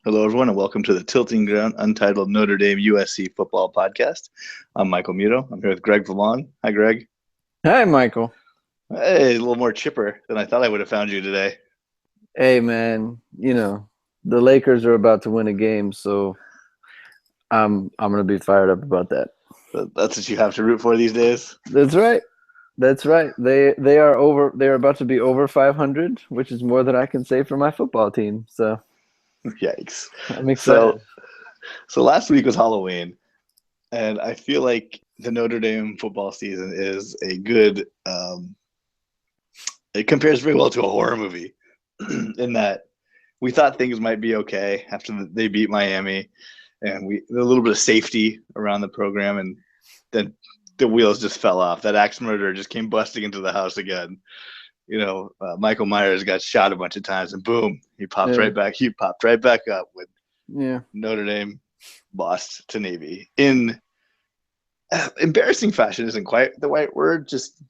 Hello, everyone, and welcome to the Tilting Ground Untitled Notre Dame USC Football Podcast. I'm Michael Muto. I'm here with Greg Vaughn. Hi, Greg. Hi, Michael. Hey, a little more chipper than I thought I would have found you today. Hey, man. The Lakers are about to win a game, so I'm gonna be fired up about that. That's what you have to root for these days. That's right. That's right. They are over. They are about to be over 500, which is more than I can say for my football team. So Yikes! I'm excited. So last week was Halloween, and I feel like the Notre Dame football season is a good. It compares very well to a horror movie, in that we thought things might be okay after they beat Miami, and a little bit of safety around the program, and then the wheels just fell off. That axe murderer just came busting into the house again. Michael Myers got shot a bunch of times, and boom, he popped right back. He popped right back up with Notre Dame lost to Navy in embarrassing fashion. Isn't quite the right word. Just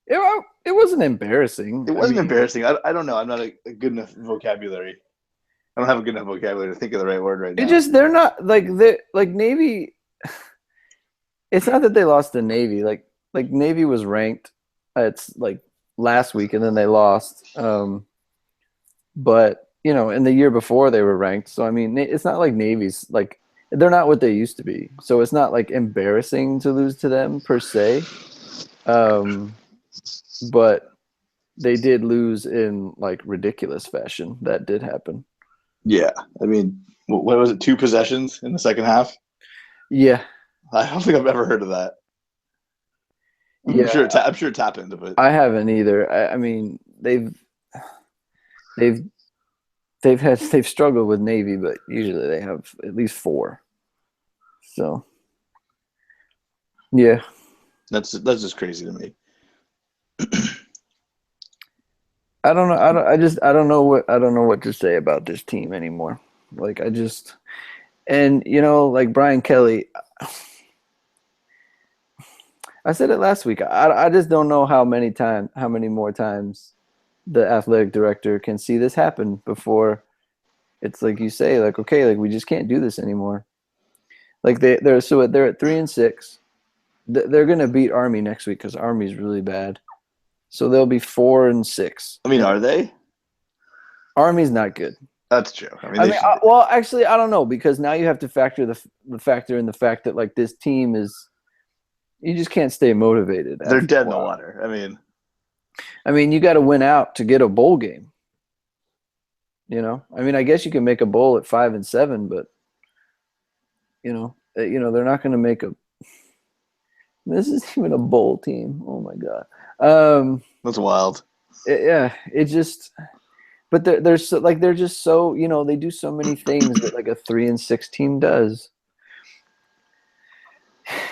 it wasn't embarrassing. It wasn't embarrassing. I don't know. I'm not a good enough vocabulary. I don't have a good enough vocabulary to think of the right word right now. They're not like Navy. It's not that they lost to Navy. Like Navy was ranked. It's like last week, and then they lost. But in the year before they were ranked. So I mean, it's not like Navy's like they're not what they used to be. So it's not like embarrassing to lose to them per se. But they did lose in like ridiculous fashion. That did happen. Yeah, I mean, what was it? 2 possessions in the second half? Yeah, I don't think I've ever heard of that. I'm sure it's happened, but I haven't either. I mean, they've struggled with Navy, but usually they have at least 4. So, yeah, that's just crazy to me. I don't know. I don't know what to say about this team anymore. Like like Brian Kelly. I said it last week. I just don't know how many more times the athletic director can see this happen before it's like you say, like, okay, like we just can't do this anymore. Like they're at 3-6. They're gonna beat Army next week because Army's really bad. So they'll be 4-6. I mean, are they? Army's not good. That's true. Well, actually, I don't know, because now you have to factor in the fact that like this team is, you just can't stay motivated. They're dead in the water. I mean, you got to win out to get a bowl game. I guess you can make a bowl at 5-7, but they're not going to make a. This is even a bowl team. Oh my god. That's wild. It just. But they're just so they do so many things that like a 3-6 team does.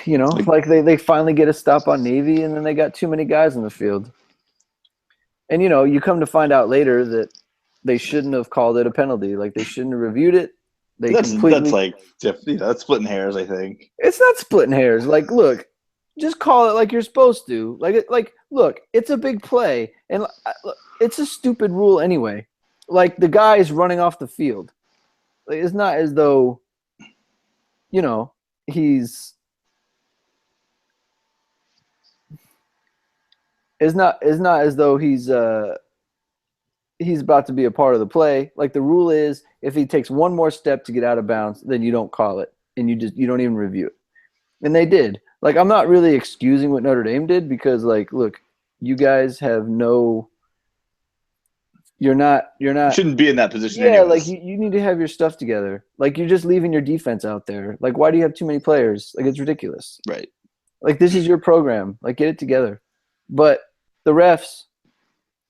Like they finally get a stop on Navy, and then they got too many guys in the field. And you come to find out later that they shouldn't have called it a penalty. Like they shouldn't have reviewed it. That's splitting hairs, I think. It's not splitting hairs. Like, look, just call it like you're supposed to. Look, it's a big play, and it's a stupid rule anyway. Like the guy is running off the field. Like, it's not as though, he's. It's not as though he's about to be a part of the play. Like the rule is, if he takes one more step to get out of bounds, then you don't call it, and you don't even review it. And they did. Like, I'm not really excusing what Notre Dame did, because like, look, you guys have no. You're not. You shouldn't be in that position. Yeah, anyways. like you need to have your stuff together. Like, you're just leaving your defense out there. Like, why do you have too many players? Like, it's ridiculous. Right. Like, this is your program. Like, get it together. But the refs,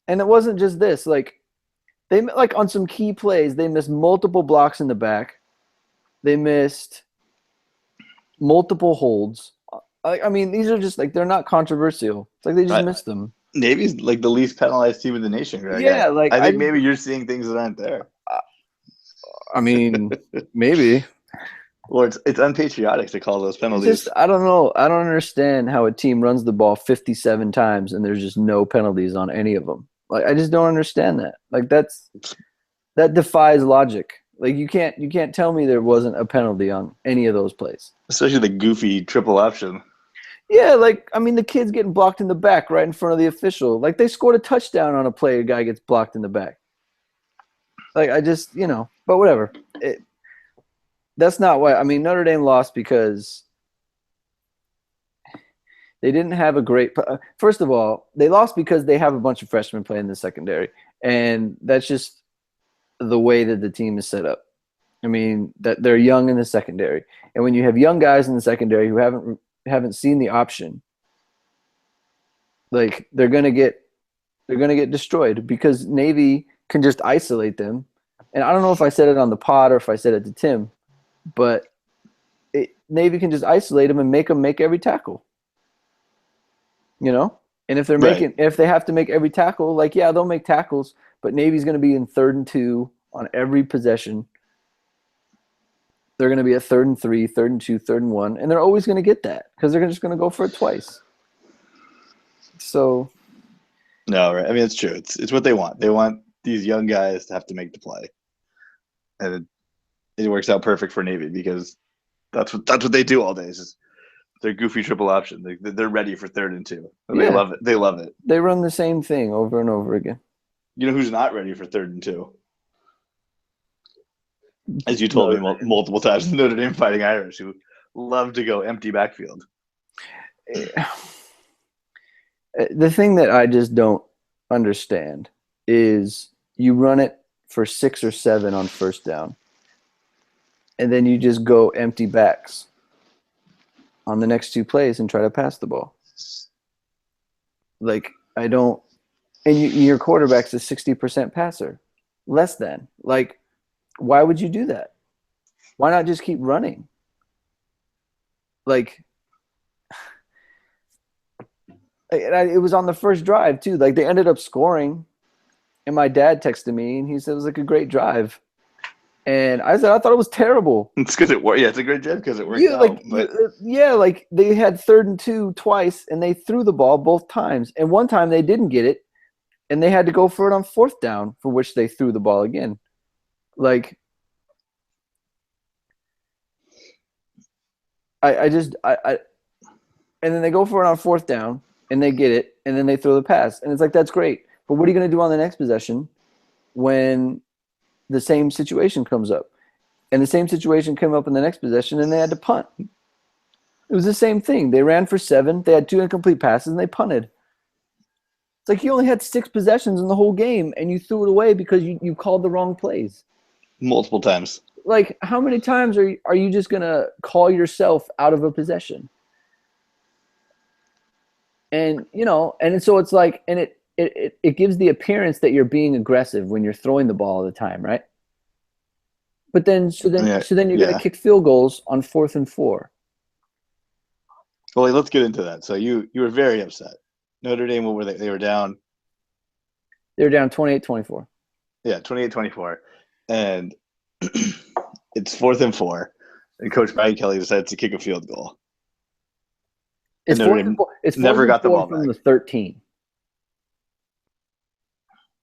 and it wasn't just this. Like, they like on some key plays, they missed multiple blocks in the back. They missed multiple holds. I mean, these are just like, they're not controversial. It's like they just missed them. Navy's like the least penalized team in the nation, right? Yeah, like I think maybe you're seeing things that aren't there. I mean, maybe. Or it's unpatriotic to call those penalties. I don't know. I don't understand how a team runs the ball 57 times and there's just no penalties on any of them. Like, I just don't understand that. Like, that defies logic. Like you can't tell me there wasn't a penalty on any of those plays. Especially the goofy triple option. Yeah, like I mean the kid's getting blocked in the back right in front of the official. Like they scored a touchdown on a play, a guy gets blocked in the back. Like I just, but whatever. That's not why. I mean, Notre Dame lost because they didn't have a great. First of all, they lost because they have a bunch of freshmen playing the secondary, and that's just the way that the team is set up. I mean, that they're young in the secondary, and when you have young guys in the secondary who haven't seen the option, like they're gonna get destroyed because Navy can just isolate them. And I don't know if I said it on the pod or if I said it to Tim, but Navy can just isolate them and make them make every tackle. And if they're Right. if they have to make every tackle, like yeah, they'll make tackles, but Navy's going to be in 3rd and 2 on every possession. They're going to be at 3rd and 3, 3rd and 2, 3rd and 1, and they're always going to get that because they're just going to go for it twice. So, No, right. I mean, it's true. It's what they want. They want these young guys to have to make the play, and it works out perfect for Navy because that's what they do all day. Is just their goofy triple option. They're ready for 3rd and 2. And yeah, they love it. They love it. They run the same thing over and over again. You know who's not ready for 3rd and 2? As you told me multiple times, the Notre Dame Fighting Irish, who love to go empty backfield. The thing that I just don't understand is you run it for 6 or 7 on 1st down, and then you just go empty backs on the next 2 plays and try to pass the ball. Like, I don't – and your quarterback's a 60% passer, less than. Like, why would you do that? Why not just keep running? Like – it was on the first drive, too. Like, they ended up scoring, and my dad texted me, and he said it was, like, a great drive. And I said, I thought it was terrible. It's because it worked. Yeah, it's a great drive because it worked out. Like they had 3rd and 2 twice, and they threw the ball both times. And one time they didn't get it, and they had to go for it on 4th down, for which they threw the ball again. Like, and then they go for it on 4th down, and they get it, and then they throw the pass. And it's like, that's great. But what are you going to do on the next possession when the same situation comes up? And the same situation came up in the next possession, and they had to punt. It was the same thing. They ran for 7. They had 2 incomplete passes, and they punted. It's like you only had 6 possessions in the whole game, and you threw it away because you called the wrong plays. Multiple times. Like, how many times are you just going to call yourself out of a possession? And, and so it's like, and it gives the appearance that you're being aggressive when you're throwing the ball all the time, right? But then, so then you're going to kick field goals on 4th and 4. Well, let's get into that. So you were very upset. Notre Dame, what were they? They were down. They were down 28-24. Yeah, 28-24. And it's 4th and 4. And Coach Brian Kelly decides to kick a field goal. It's 4th and 4. It's never got the ball from the 13.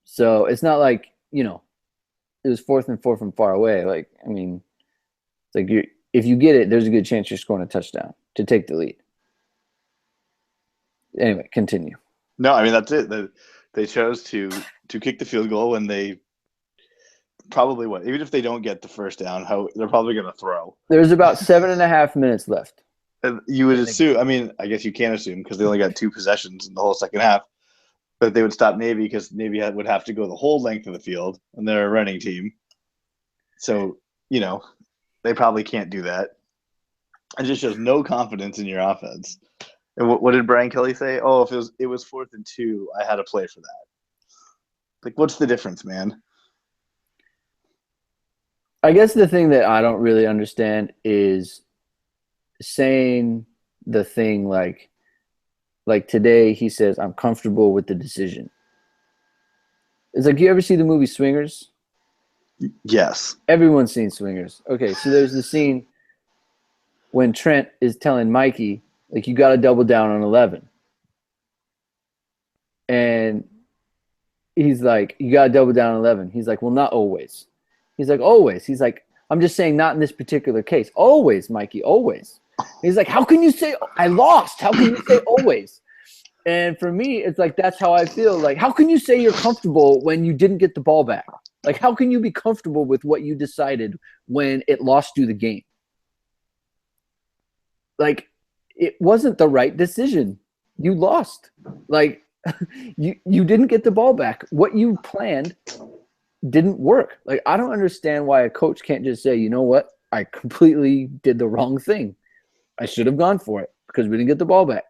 So it's not like, it was 4th and 4 from far away. Like, I mean, it's like if you get it, there's a good chance you're scoring a touchdown to take the lead. Anyway, continue. No, I mean, that's it. They chose to kick the field goal when they probably even if they don't get the 1st down, they're probably going to throw. There's about 7.5 minutes left. And you would assume, I mean, I guess you can't assume because they only got 2 possessions in the whole second half, but they would stop Navy because Navy would have to go the whole length of the field, and they're a running team. So, they probably can't do that. It just shows no confidence in your offense. And what did Brian Kelly say? Oh, if it was 4th and 2, I had a play for that. Like, what's the difference, man? I guess the thing that I don't really understand is saying the thing like today he says, I'm comfortable with the decision. It's like, you ever see the movie Swingers? Yes. Everyone's seen Swingers. Okay, so there's the scene when Trent is telling Mikey, like, you got to double down on 11. And he's like, you got to double down on 11. He's like, well, not always. He's like, always. He's like, I'm just saying not in this particular case. Always, Mikey, always. He's like, how can you say I lost? How can you say always? And for me, it's like, that's how I feel. Like, how can you say you're comfortable when you didn't get the ball back? Like, how can you be comfortable with what you decided when it lost you the game? Like, it wasn't the right decision. You lost. Like, you didn't get the ball back. What you planned didn't work. Like, I don't understand why a coach can't just say, you know what? I completely did the wrong thing. I should have gone for it because we didn't get the ball back.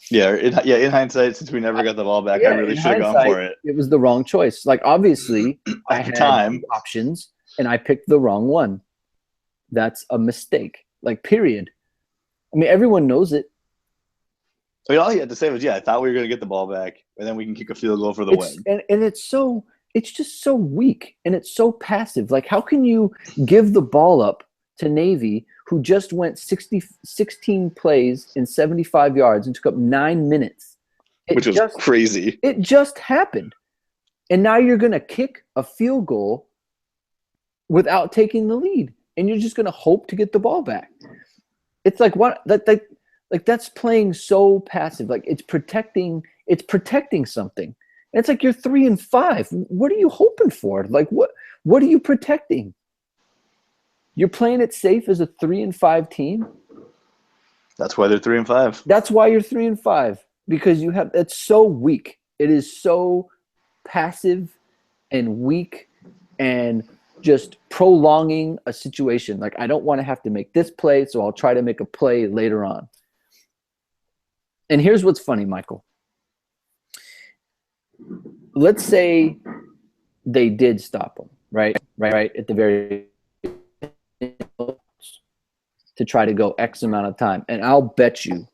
Yeah, in hindsight, since we never got the ball back, I really should have gone for it. It was the wrong choice. Like, obviously, I had two options and I picked the wrong one. That's a mistake. Like, period. I mean, everyone knows it. I mean, all he had to say was, I thought we were going to get the ball back, and then we can kick a field goal for the win. And it's just so weak, and it's so passive. Like, how can you give the ball up to Navy, who just went 16 plays in 75 yards and took up 9 minutes? Which was crazy. It just happened. And now you're going to kick a field goal without taking the lead, and you're just going to hope to get the ball back. It's like, what? Like, that's playing so passive. Like, it's protecting something. And it's like, you're 3-5. What are you hoping for? Like, what are you protecting? You're playing it safe as a 3-5 team. That's why they're 3-5. That's why you're 3-5, because it's so weak. It is so passive and weak and just prolonging a situation. Like, I don't want to have to make this play, so I'll try to make a play later on. And here's what's funny, Michael. Let's say they did stop them, right at the very to try to go X amount of time. And I'll bet you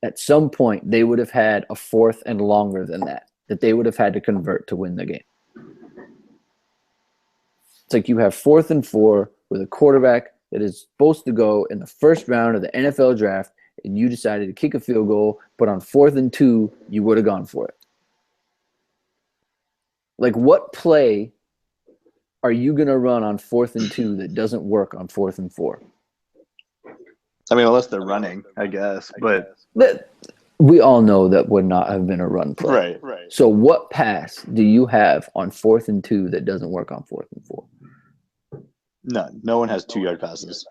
at some point they would have had a fourth and longer than that they would have had to convert to win the game. It's like you have 4th and 4 with a quarterback that is supposed to go in the first round of the NFL draft, and you decided to kick a field goal, but on 4th and 2, you would have gone for it. Like, what play are you going to run on 4th and 2 that doesn't work on 4th and 4? I mean, unless they're running, I guess. But we all know that would not have been a run play. Right. So what pass do you have on 4th and 2 that doesn't work on 4th and 4? None. No one has 2-yard passes.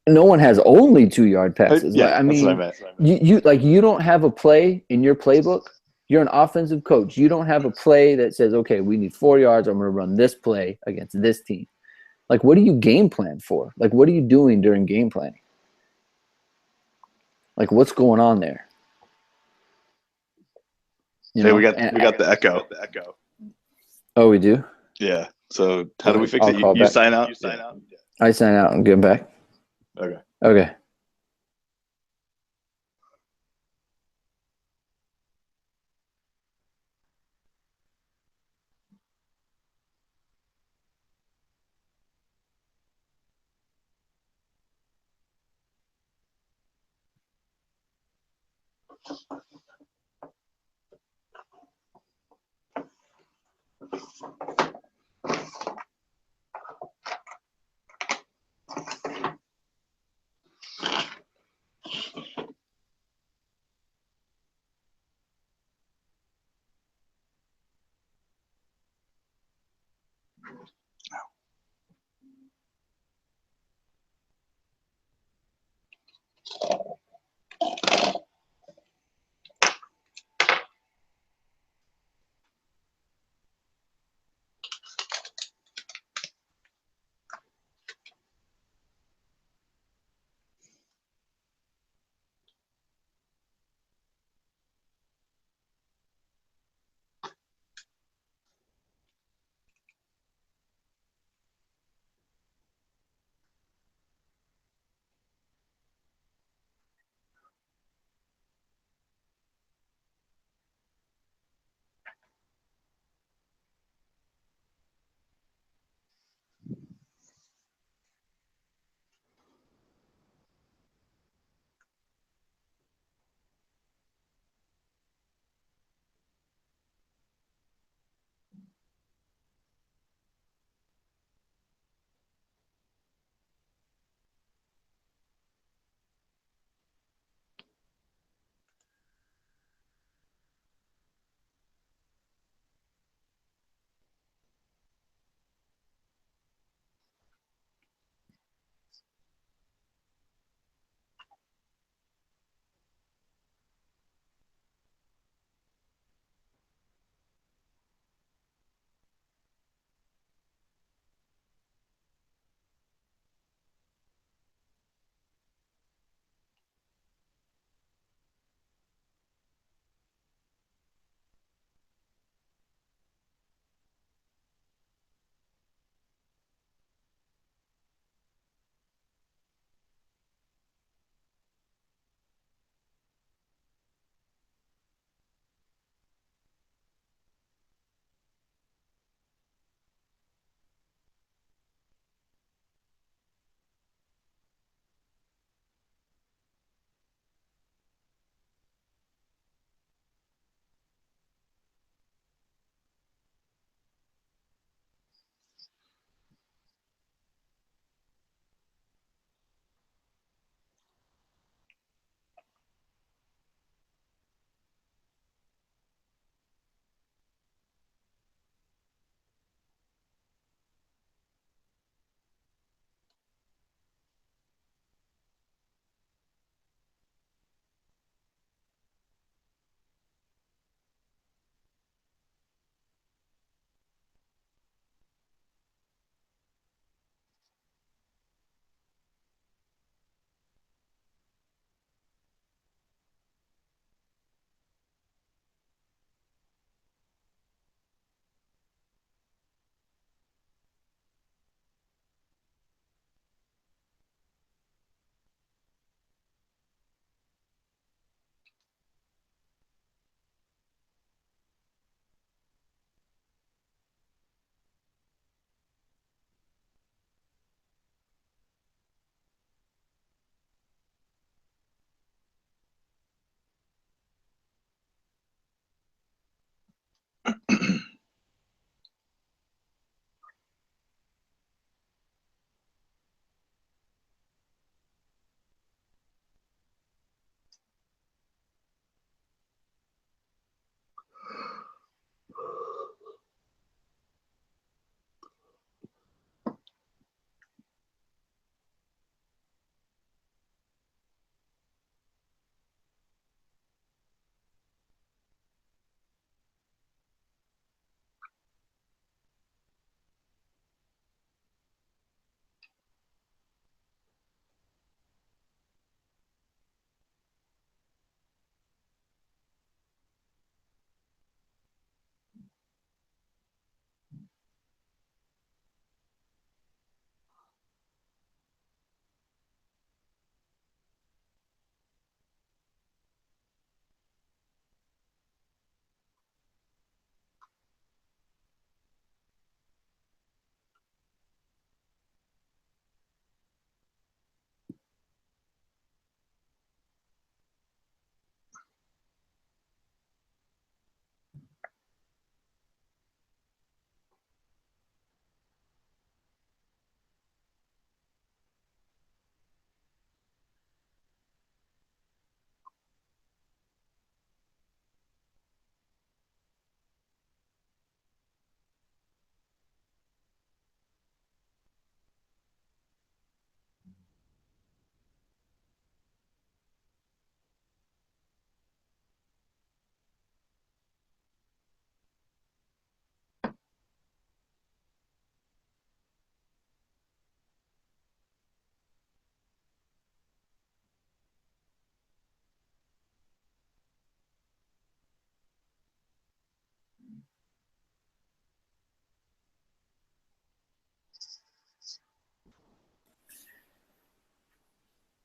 No one has only 2-yard passes. Yeah, I mean, that's what I meant. You don't have a play in your playbook. You're an offensive coach. You don't have a play that says, okay, we need 4 yards. I'm going to run this play against this team. Like, what do you game plan for? Like, what are you doing during game planning? Like, what's going on there? We got the echo. Oh, we do? Yeah. So how do we fix it? You sign out? I sign out and get back. Okay.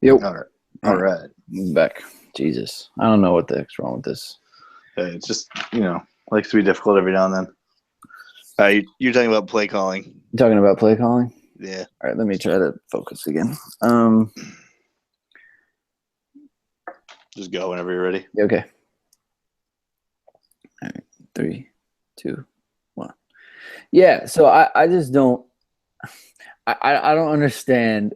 Yep. All right. Back. Jesus. I don't know what the heck's wrong with this. It's just, likes to be difficult every now and then. You're talking about play calling. You talking about play calling? Yeah. All right, let me try to focus again. Just go whenever you're ready. Okay. All right. 3, 2, 1. Yeah, so I just don't I don't understand.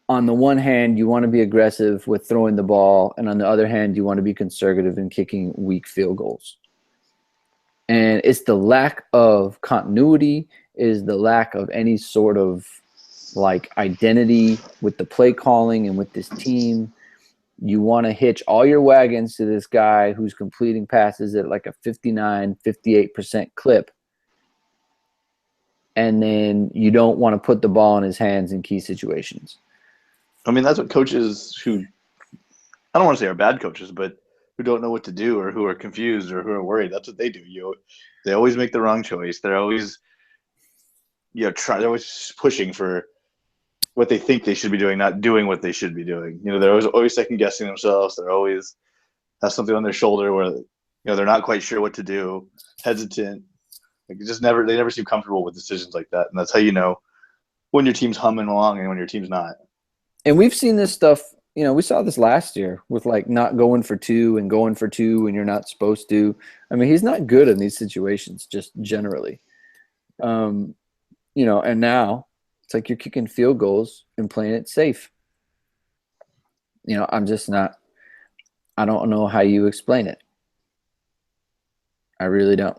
On the one hand, you want to be aggressive with throwing the ball, and on the other hand, you want to be conservative in kicking weak field goals. And it's the lack of continuity, is the lack of any sort of like identity with the play calling and with this team. You want to hitch all your wagons to this guy who's completing passes at like a 59, 58% clip. And then you don't want to put the ball in his hands in key situations. I mean, that's what coaches who, I don't want to say are bad coaches, but who don't know what to do or who are confused or who are worried, that's what they do. They always make the wrong choice. They're always, they're always pushing for what they think they should be doing, not doing what they should be doing. They're always second guessing themselves. They're always have something on their shoulder where, they're not quite sure what to do, hesitant. Like they never seem comfortable with decisions like that. And that's how you know when your team's humming along and when your team's not. And we've seen this stuff, we saw this last year with like not going for 2 and going for 2 when you're not supposed to. I mean, he's not good in these situations, just generally. And now it's like you're kicking field goals and playing it safe. I'm just not, I don't know how you explain it. I really don't.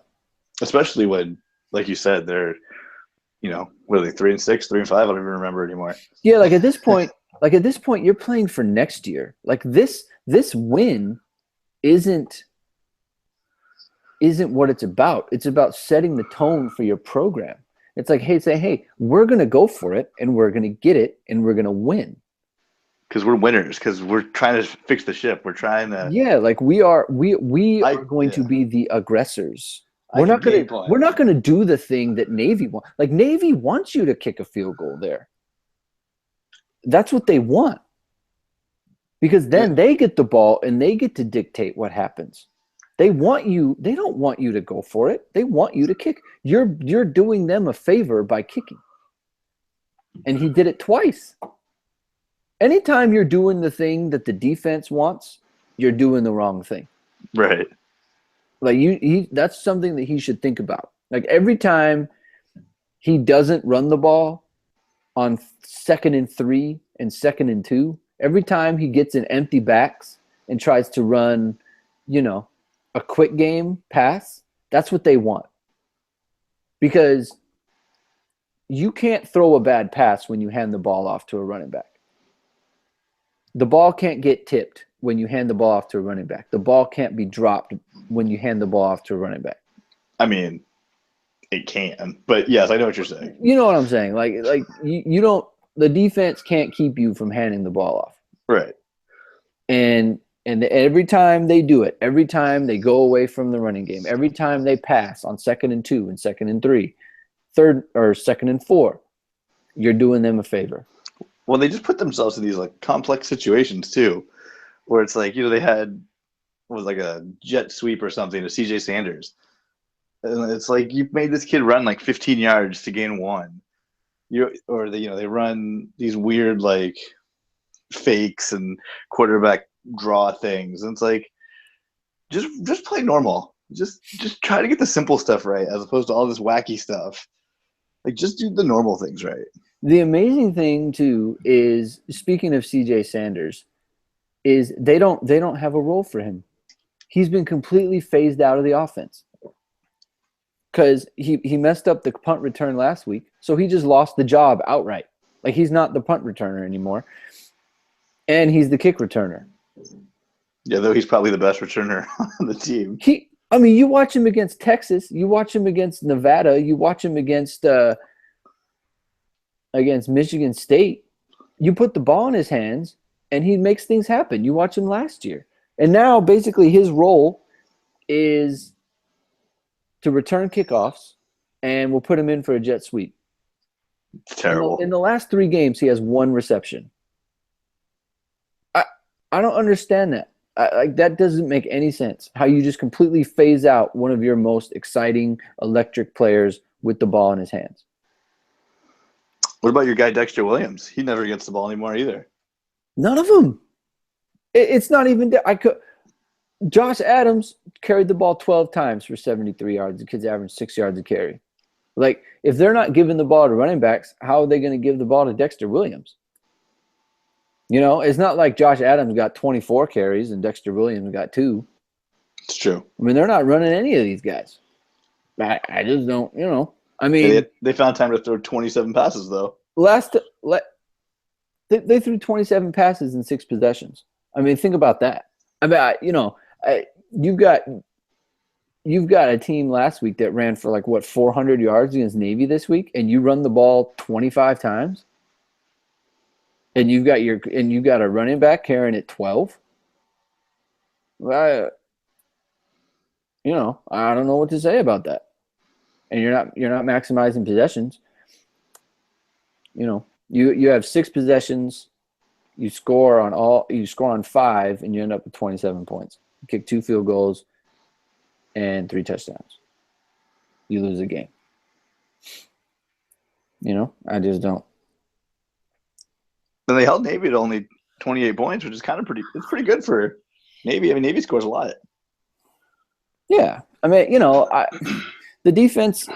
Especially when, like you said, they're, what are they, 3-6, 3-5? I don't even remember anymore. Yeah, like at this point, you're playing for next year. Like this win isn't what it's about. It's about setting the tone for your program. It's like, hey, we're gonna go for it and we're gonna get it and we're gonna win. Because we're winners. Because we're trying to fix the ship. We're trying to. Yeah, like we are going to be the aggressors. We're not gonna do the thing that Navy wants. Like Navy wants you to kick a field goal there. That's what they want. Because then they get the ball and they get to dictate what happens. They don't want you to go for it. They want you to kick. You're doing them a favor by kicking. And he did it twice. Anytime you're doing the thing that the defense wants, you're doing the wrong thing. Right. Like that's something that he should think about. Like every time he doesn't run the ball on 2nd and 3 and 2nd and 2, every time he gets an empty backs and tries to run, a quick game pass, that's what they want. Because you can't throw a bad pass when you hand the ball off to a running back. The ball can't get tipped when you hand the ball off to a running back. The ball can't be dropped when you hand the ball off to a running back. I mean, it can, but yes, I know what you're saying. You know what I'm saying? Like you don't. The defense can't keep you from handing the ball off. Right. And every time they do it, every time they go away from the running game, every time they pass on 2nd and 2 and 2nd and 3, 3rd or 2nd and 4, you're doing them a favor. Well, they just put themselves in these like complex situations too, where it's like they had was like a jet sweep or something to CJ Sanders, and it's like you made this kid run like 15 yards to gain 1. They run these weird like fakes and quarterback draw things, and it's like just play normal. Just try to get the simple stuff right as opposed to all this wacky stuff. Like just do the normal things right. The amazing thing too is, speaking of CJ Sanders, is they don't have a role for him. He's been completely phased out of the offense because he messed up the punt return last week, so he just lost the job outright. Like he's not the punt returner anymore, and he's the kick returner. Yeah, though he's probably the best returner on the team. You watch him against Texas, you watch him against Nevada, you watch him against Michigan State. You put the ball in his hands, and he makes things happen. You watch him last year. And now, basically, his role is to return kickoffs, and we'll put him in for a jet sweep. It's terrible. In the last 3 games, he has 1 reception. I don't understand that. Like that doesn't make any sense. How you just completely phase out one of your most exciting electric players with the ball in his hands. What about your guy Dexter Williams? He never gets the ball anymore either. None of them. It's not even. Josh Adams carried the ball 12 times for 73 yards. The kid's averaged 6 yards a carry. Like, if they're not giving the ball to running backs, how are they going to give the ball to Dexter Williams? You know, it's not like Josh Adams got 24 carries and Dexter Williams got 2. It's true. I mean, they're not running any of these guys. I just don't, you know. I mean, they found time to throw 27 passes, though. They threw 27 passes in 6 possessions. I mean, think about that. I mean, you've got a team last week that ran for like 400 yards against Navy this week, and you run the ball 25 times, and you've got a running back carrying it 12. Well, I don't know what to say about that. And you're not maximizing possessions. You have 6 possessions, you score on 5, and you end up with 27 points. You kick 2 field goals and 3 touchdowns. You lose the game. I just don't. Then they held Navy to only 28 points, which is it's pretty good for Navy. I mean, Navy scores a lot. Yeah. I mean, the defense,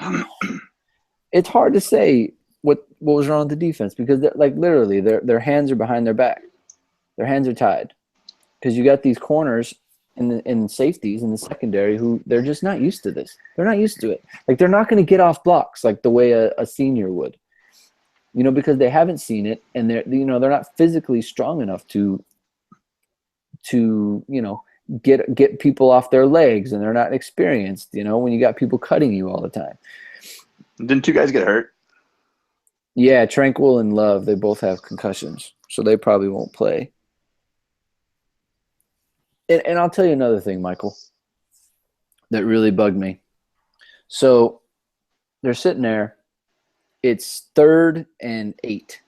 it's hard to say what was wrong with the defense because literally their hands are behind their back. Their hands are tied because you got these corners and safeties in the secondary who they're just not used to this. They're not used to it. Like, they're not going to get off blocks like the way a senior would, because they haven't seen it, and they're not physically strong enough to get people off their legs, and they're not experienced, when you got people cutting you all the time. Didn't 2 guys get hurt? Yeah, Tranquil and Love, they both have concussions, so they probably won't play. And I'll tell you another thing, Michael, that really bugged me. So they're sitting there. It's 3rd and 8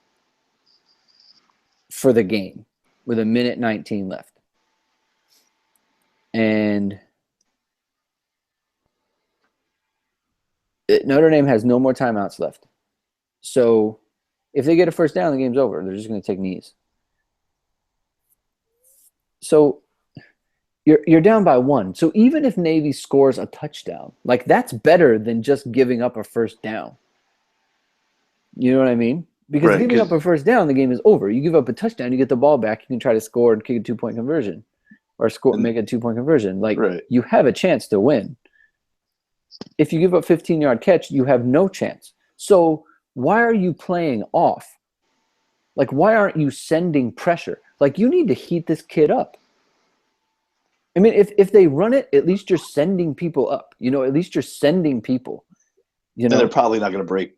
for the game with 1:19 left. And Notre Dame has no more timeouts left. So if they get a first down, the game's over. They're just going to take knees. So you're down by 1. So even if Navy scores a touchdown, that's better than just giving up a first down. You know what I mean? Because giving up a first down, the game is over. You give up a touchdown, you get the ball back, you can try to score and kick a 2-point conversion or make a 2-point conversion. You have a chance to win. If you give up 15-yard catch, you have no chance. So why are you playing off? Why aren't you sending pressure? You need to heat this kid up. I mean, if they run it, at least you're sending people up. At least you're sending people. And they're probably not going to break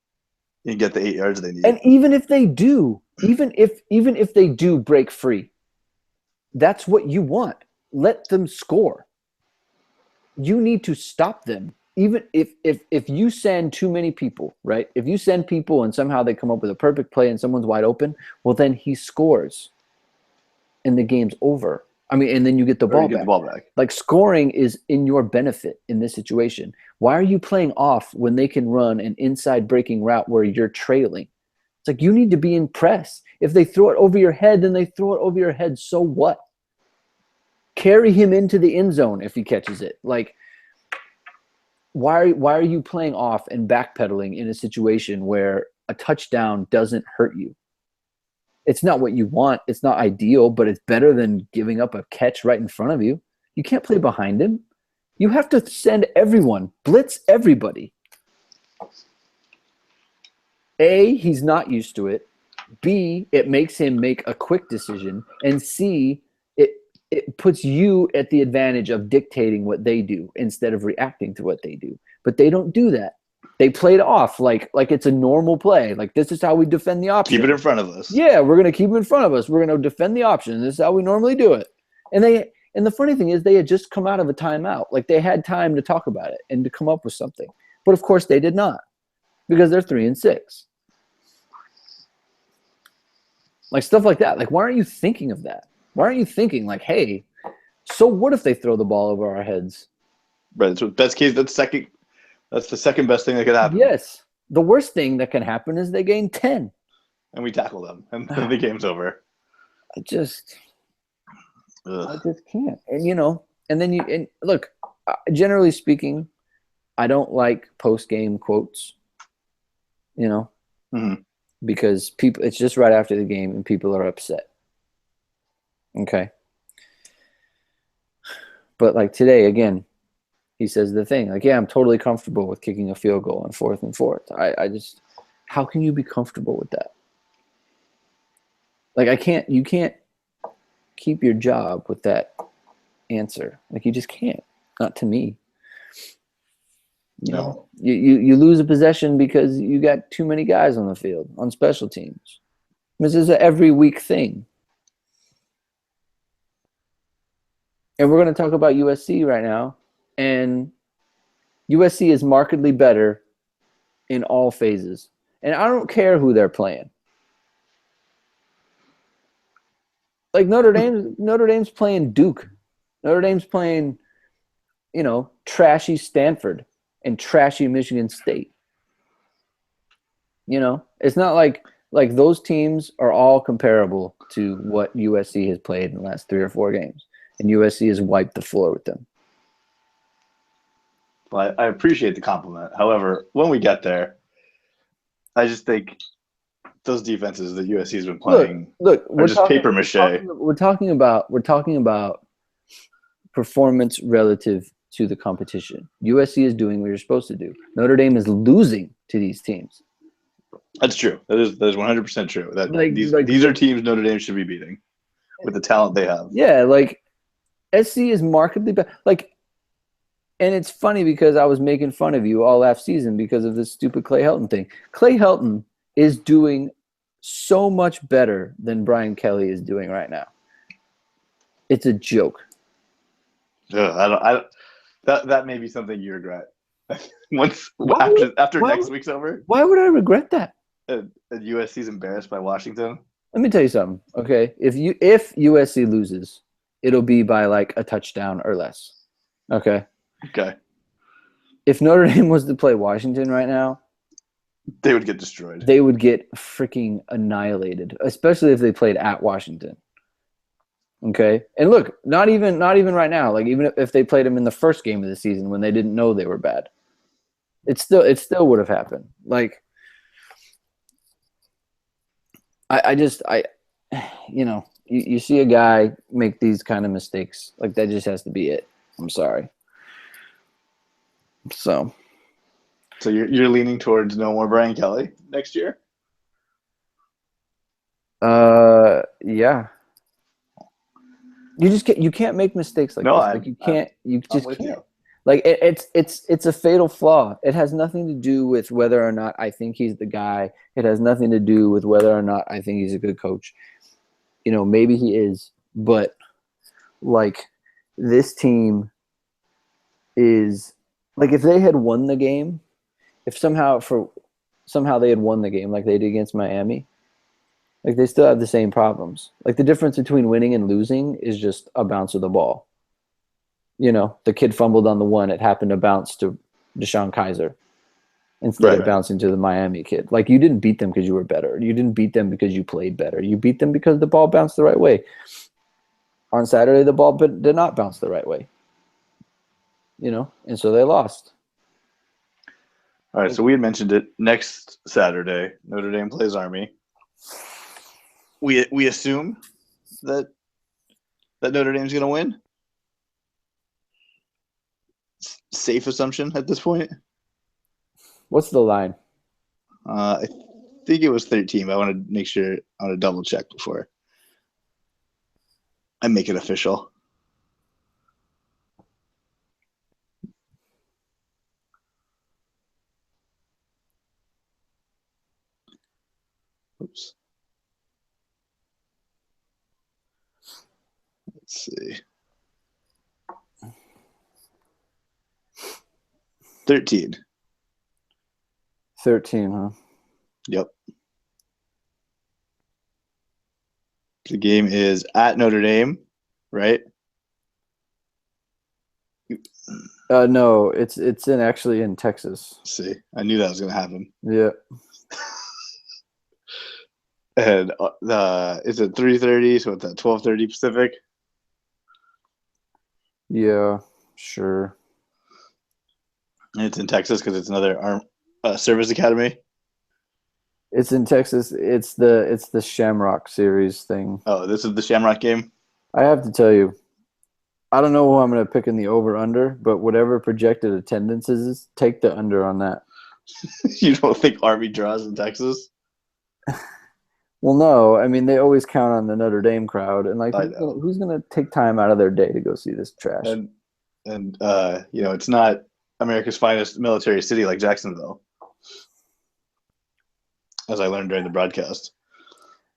and get the 8 yards they need. And even if they do, even if they do break free, that's what you want. Let them score. You need to stop them. Even if you send too many people, right? If you send people and somehow they come up with a perfect play and someone's wide open, well, then he scores and the game's over. I mean, and then you get the ball back. Scoring is in your benefit in this situation. Why are you playing off when they can run an inside breaking route where you're trailing? It's you need to be in press. If they throw it over your head, then they throw it over your head. So what? Carry him into the end zone if he catches it. Why are you playing off and backpedaling in a situation where a touchdown doesn't hurt you? It's not what you want. It's not ideal, but it's better than giving up a catch right in front of you. You can't play behind him. You have to send everyone, blitz everybody. A, he's not used to it. B, it makes him make a quick decision. And C, it puts you at the advantage of dictating what they do instead of reacting to what they do. But they don't do that. They played off like it's a normal play. This is how we defend the option. Keep it in front of us. Yeah, we're going to keep it in front of us. We're going to defend the option. This is how we normally do it. And the funny thing is they had just come out of a timeout. They had time to talk about it and to come up with something. But of course they did not because they're 3-6. Stuff like that. Why aren't you thinking of that? Why aren't you thinking like, hey, so what if they throw the ball over our heads? Right. So best case, that's second. That's the second best thing that could happen. Yes. The worst thing that can happen is they gain 10. And we tackle them, and then the game's over. I just Ugh. can't. And then and look, generally speaking, I don't like post-game quotes, Mhm. because it's just right after the game and people are upset. Okay. But like today, again, he says the thing like, yeah, I'm totally comfortable with kicking a field goal on 4th and 4. I just, how can you be comfortable with that? Like you can't keep your job with that answer. Like you just can't. Not to me. No. You lose a possession because you got too many guys on the field on special teams. This is an every week thing. And we're going to talk about USC right now. And USC is markedly better in all phases. And I don't care who they're playing. Like Notre Dame's playing Duke. Notre Dame's playing, trashy Stanford and trashy Michigan State. It's not like those teams are all comparable to what USC has played in the last 3 or 4 games. And USC has wiped the floor with them. Well, I appreciate the compliment. However, when we get there, I just think those defenses that USC has been playing are just paper mache. We're talking about performance relative to the competition. USC is doing what you're supposed to do. Notre Dame is losing to these teams. That's true. That is 100% true. That these are teams Notre Dame should be beating with the talent they have. Yeah, like SC is markedly better. And it's funny because I was making fun of you all last season because of this stupid Clay Helton thing. Clay Helton is doing so much better than Brian Kelly is doing right now. It's a joke. That may be something you regret. After next week's over. Why would I regret that? USC's embarrassed by Washington. Let me tell you something, okay? If USC loses, it'll be by like a touchdown or less. Okay. Okay. If Notre Dame was to play Washington right now, they would get destroyed. They would get freaking annihilated, especially if they played at Washington. Okay? And look, not even right now, like even if they played them in the first game of the season when they didn't know they were bad. It still would have happened. Like you see a guy make these kind of mistakes, like that just has to be it. I'm sorry. So you're leaning towards no more Brian Kelly next year? Yeah. You can't make mistakes like this. Like you just can't. You. Like it's a fatal flaw. It has nothing to do with whether or not I think he's the guy. It has nothing to do with whether or not I think he's a good coach. Maybe he is, but like this team is like if they had won the game, if somehow they had won the game like they did against Miami, like they still have the same problems. Like the difference between winning and losing is just a bounce of the ball. The kid fumbled on the one. It happened to bounce to Deshaun Kaiser instead of bouncing to the Miami kid. Like you didn't beat them because you were better. You didn't beat them because you played better. You beat them because the ball bounced the right way. On Saturday, the ball did not bounce the right way. And so they lost. All right, so we had mentioned it. Next Saturday, Notre Dame plays Army. We assume that Notre Dame's going to win. Safe assumption at this point. What's the line? I think it was 13. But I want to make sure. I want to double check before I make it official. Oops. Let's see. 13. 13, huh? Yep. The game is at Notre Dame, right? No, it's actually in Texas. Let's see, I knew that was going to happen. Yeah. And is it 3:30? So it's at 12:30 Pacific. Yeah, sure. And it's in Texas because it's another service academy. It's in Texas. It's the Shamrock Series thing. Oh, this is the Shamrock game. I have to tell you, I don't know who I'm going to pick in the over/under, but whatever projected attendance is, take the under on that. You don't think Army draws in Texas? Well, no. I mean, they always count on the Notre Dame crowd, and like, who's going to take time out of their day to go see this trash? And it's not America's finest military city like Jacksonville, as I learned during the broadcast.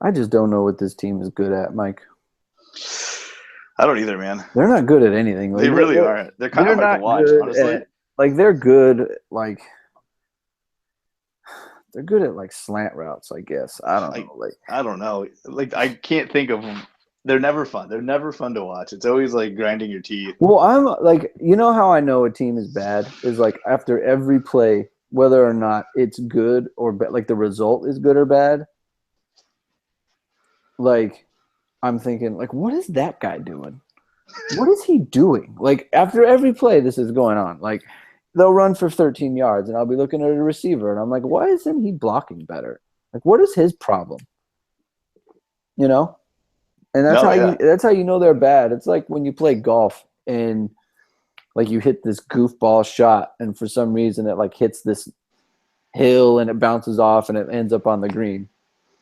I just don't know what this team is good at, Mike. I don't either, man. They're not good at anything. Like, they really aren't. They're kind of hard to watch, honestly. They're good, like they're good at like slant routes, I guess. I don't know. I don't know. Like, I can't think of them. They're never fun. They're never fun to watch. It's always like grinding your teeth. Well, I'm like, you know how I know a team is bad is like after every play, whether or not it's good or like the result is good or bad. Like, I'm thinking, like, what is that guy doing? What is he doing? Like, after every play, this is going on. Like, they'll run for 13 yards, and I'll be looking at a receiver, and I'm like, why isn't he blocking better? Like, what is his problem? You know? And that's how you know they're bad. It's like when you play golf and like you hit this goofball shot, and for some reason it like hits this hill and it bounces off and it ends up on the green.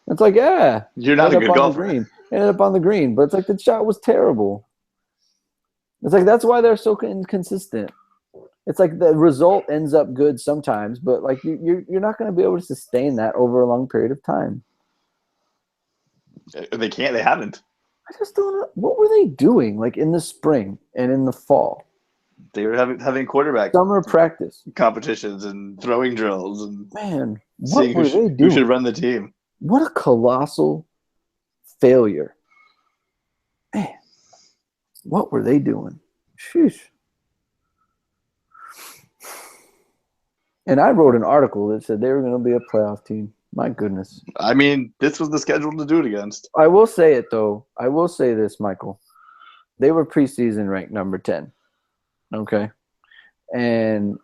It's like, yeah, you're not a good golfer. Ended up on the green, but it's like the shot was terrible. It's like that's why they're so inconsistent. It's like the result ends up good sometimes, but like you're not going to be able to sustain that over a long period of time. They can't. They haven't. I just don't know. What were they doing like in the spring and in the fall? They were having quarterback summer practice competitions and throwing drills and man, what were they doing? Who should run the team? What a colossal failure. Man, what were they doing? Sheesh. And I wrote an article that said they were going to be a playoff team. My goodness. I mean, this was the schedule to do it against. I will say it, though. I will say this, Michael. They were preseason ranked number 10. Okay? And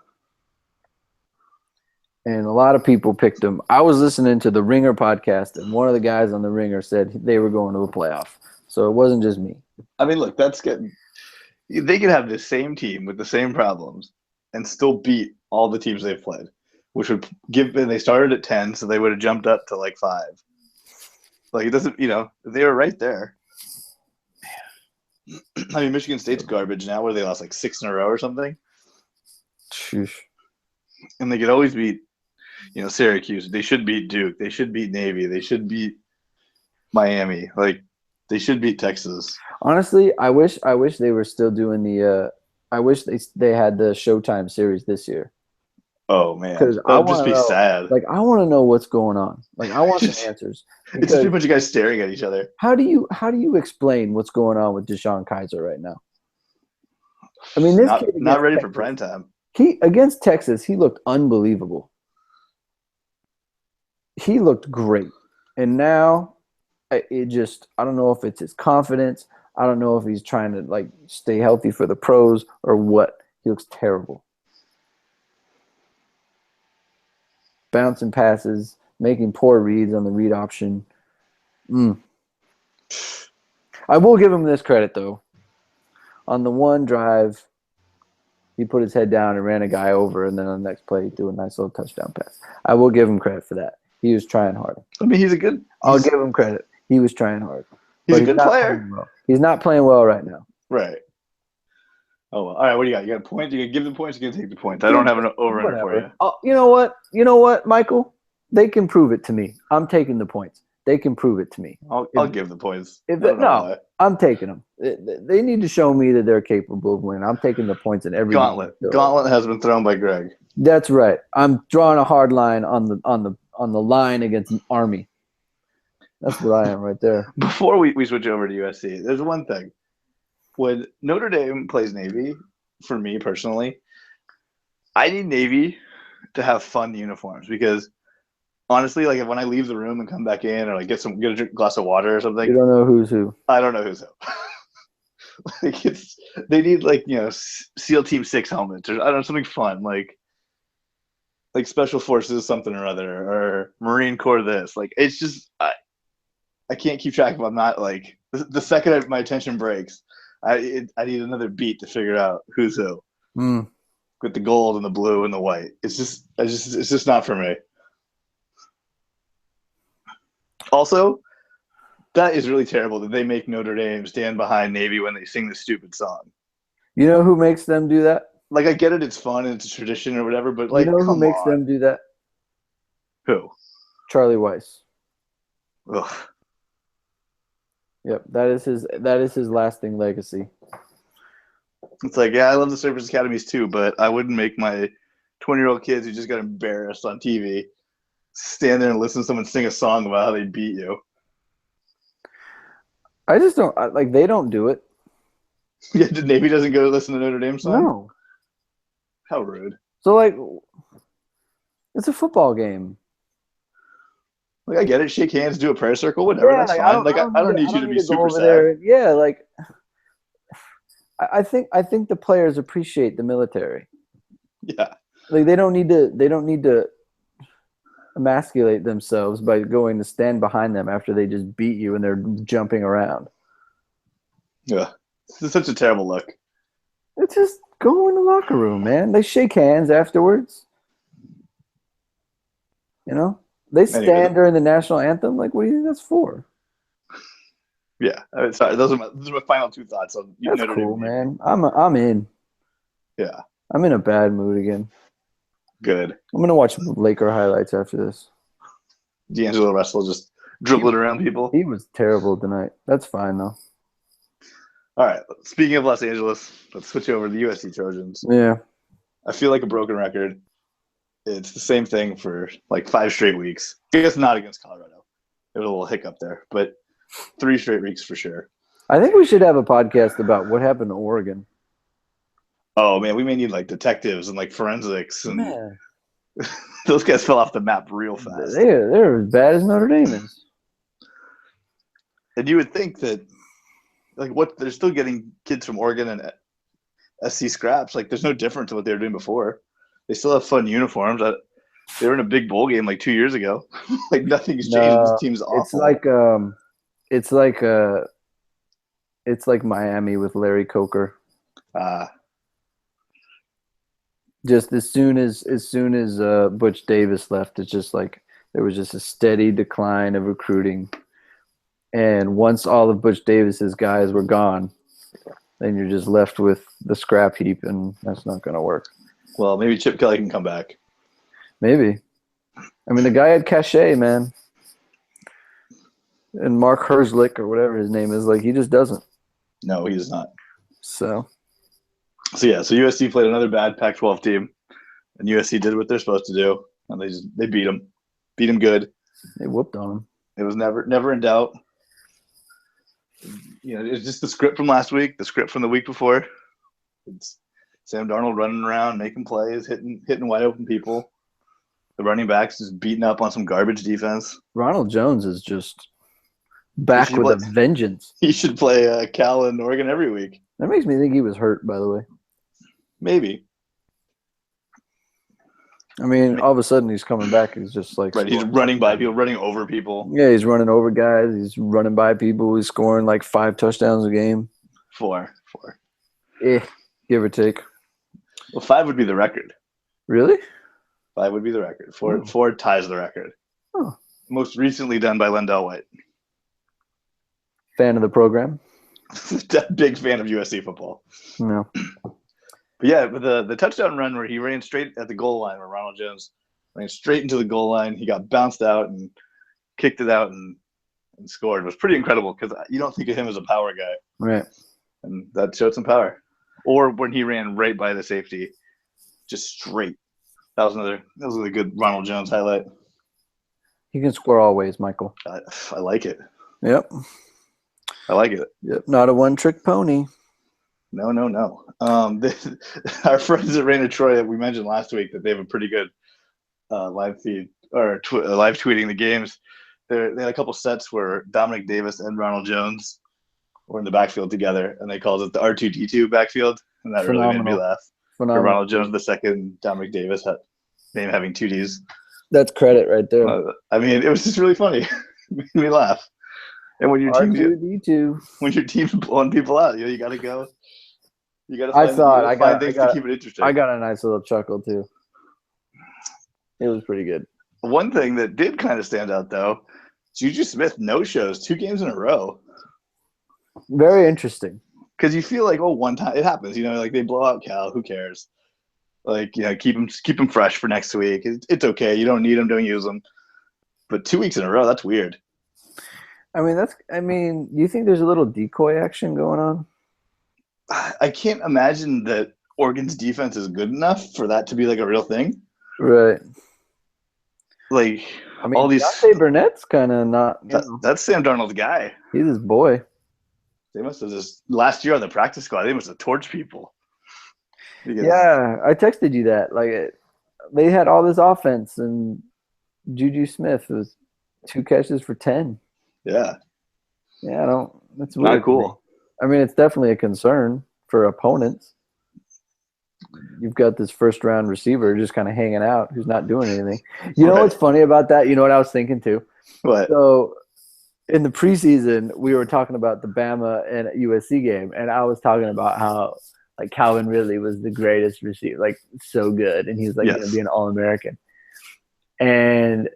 a lot of people picked them. I was listening to the Ringer podcast, and one of the guys on the Ringer said they were going to a playoff. So it wasn't just me. I mean, look, that's good. They could have the same team with the same problems and still beat all the teams they've played, which would give – and they started at 10, so they would have jumped up to like 5. Like, it doesn't – they were right there. I mean, Michigan State's garbage now, where they lost like 6 in a row or something. Sheesh. And they could always beat, Syracuse. They should beat Duke. They should beat Navy. They should beat Miami. Like, they should beat Texas. Honestly, I wish they were still doing the I wish they had the Showtime series this year. Oh man, that would just be sad. Like, I want to know what's going on. Like, I want the answers. It's just a bunch of guys staring at each other. How do you explain what's going on with Deshaun Kaiser right now? I mean, this kid not ready for prime time. Against Texas, he looked unbelievable. He looked great, and now I don't know if it's his confidence. I don't know if he's trying to like stay healthy for the pros or what. He looks terrible. Bouncing passes, making poor reads on the read option. I will give him this credit, though. On the one drive, he put his head down and ran a guy over, and then on the next play, he threw a nice little touchdown pass. I will give him credit for that. He was trying hard. I mean, I'll give him credit. He was trying hard. He's a good player. He's not playing well right now. Right. Oh, well. All right, what do you got? You got a point? You can give the points, you can take the points. I don't have an over-under for you. Oh, you know what, Michael? They can prove it to me. I'm taking the points. They can prove it to me. I'll give the points. I'm taking them. They need to show me that they're capable of winning. I'm taking the points in every gauntlet. Gauntlet has been thrown by Greg. That's right. I'm drawing a hard line on the line against Army. That's what I am right there. Before we switch over to USC, there's one thing. When Notre Dame plays Navy, for me personally, I need Navy to have fun uniforms because honestly, like when I leave the room and come back in or like get a glass of water or something, You don't know who's who. I don't know who's who. Like they need like SEAL Team 6 helmets or I don't know, something fun like Special Forces something or other or Marine Corps this. Like it's just I can't keep track of. I'm not like the second my attention breaks, I need another beat to figure out who's who. Mm. With the gold and the blue and the white, it's just not for me. Also, that is really terrible that they make Notre Dame stand behind Navy when they sing the stupid song. You know who makes them do that? Like I get it, it's fun and it's a tradition or whatever, but like, You know who come makes on. them do that? Who? Charlie Weiss. Ugh. Yep, that is his lasting legacy. It's like, yeah, I love the service academies too, but I wouldn't make my 20-year-old kids who just got embarrassed on TV stand there and listen to someone sing a song about how they beat you. I just don't like. They don't do it. Yeah, the Navy doesn't go to listen to Notre Dame song? No. How rude. So like, it's a football game. Like I get it, shake hands, do a prayer circle, whatever. That's like, fine. I don't need you to be super over sad. there. Yeah, like I think the players appreciate the military. Yeah. Like they don't need to emasculate themselves by going to stand behind them after they just beat you and they're jumping around. Yeah. It's such a terrible look. It's just go in the locker room, man. They shake hands afterwards. You know? They stand during the national anthem. Like, what do you think that's for? Yeah. Sorry, those are my final two thoughts on That's Notre cool, Dame. man. I'm in. Yeah. I'm in a bad mood again. Good. I'm gonna watch Laker highlights after this. D'Angelo Russell just dribbling around people. He was terrible tonight. That's fine though. All right. Speaking of Los Angeles, let's switch over to the USC Trojans. Yeah. I feel like a broken record. It's the same thing for like 5 straight weeks. I guess not against Colorado. There was a little hiccup there, but 3 straight weeks for sure. I think we should have a podcast about what happened to Oregon. Oh man, we may need like detectives and like forensics and Man. those guys fell off the map real fast. They're as bad as Notre Dame is. And you would think that like what they're still getting kids from Oregon and SC scraps. Like there's no difference to what they were doing before. They still have fun uniforms. They were in a big bowl game like 2 years ago. Like nothing's changed. This team's awful. It's like Miami with Larry Coker. Just as soon as Butch Davis left, it's just like there was just a steady decline of recruiting. And once all of Butch Davis's guys were gone, then you're just left with the scrap heap, and that's not going to work. Well, maybe Chip Kelly can come back. Maybe. I mean, the guy had cachet, man. And Mark Herzlich, or whatever his name is, like, he just doesn't. No, he does not. So USC played another bad Pac-12 team, and USC did what they're supposed to do, and they beat them good. They whooped on him. It was never in doubt. It's just the script from last week, the script from the week before. It's Sam Darnold running around, making plays, hitting wide open people. The running backs just beating up on some garbage defense. Ronald Jones is just back with a vengeance. He should play Cal in Oregon every week. That makes me think he was hurt, by the way. Maybe. I mean, all of a sudden he's coming back. He's just like right. He's running by people, running over people. Yeah, he's running over guys. He's running by people. He's scoring like 5 touchdowns a game. 4. Give or take. Well, 5 would be the record. Really? 5 would be the record. 4 ties the record. Oh. Most recently done by Lendell White. Fan of the program? Big fan of USC football. No. But yeah, with the touchdown run where he ran straight at the goal line, where Ronald Jones ran straight into the goal line, he got bounced out and kicked it out and scored. It was pretty incredible because you don't think of him as a power guy. Right. And that showed some power. Or when he ran right by the safety, just straight. That was another good Ronald Jones highlight. He can score always, Michael. I like it. Yep. I like it. Yep. Not a one-trick pony. No. Our friends at Rain of Troy, we mentioned last week that they have a pretty good live feed or live tweeting the games. They had a couple sets where Dominic Davis and Ronald Jones were in the backfield together, and they called it the R2D2 backfield, and that really made me laugh. Phenomenal. Ronald Jones the second, Dominic Davis name having two Ds. That's credit right there. I mean, it was just really funny. It made me laugh. And when your team's blowing people out, you got to go. You got to find things to keep it interesting. I got a nice little chuckle too. It was pretty good. One thing that did kind of stand out though, Juju Smith no-shows 2 games in a row. Very interesting. Because you feel like, one time it happens, like they blow out Cal, who cares? Like, keep him fresh for next week. It's okay. You don't need him, don't use him. But 2 weeks in a row, that's weird. I mean, you think there's a little decoy action going on? I can't imagine that Oregon's defense is good enough for that to be like a real thing. Right. Like, I mean, all these. Deontay Burnett's kind of not. That's Sam Darnold's guy. He's his boy. They must have just last year on the practice squad. They must have torched people. Yeah, I texted you that. Like, they had all this offense, and Juju Smith was 2 catches for 10. Yeah. Yeah, that's weird. Not cool. I mean, it's definitely a concern for opponents. You've got this first-round receiver just kind of hanging out who's not doing anything. You know what's funny about that? You know what I was thinking too? What? So in the preseason, we were talking about the Bama and USC game, and I was talking about how like Calvin Ridley was the greatest receiver, like so good, and he was like going to be an All-American. And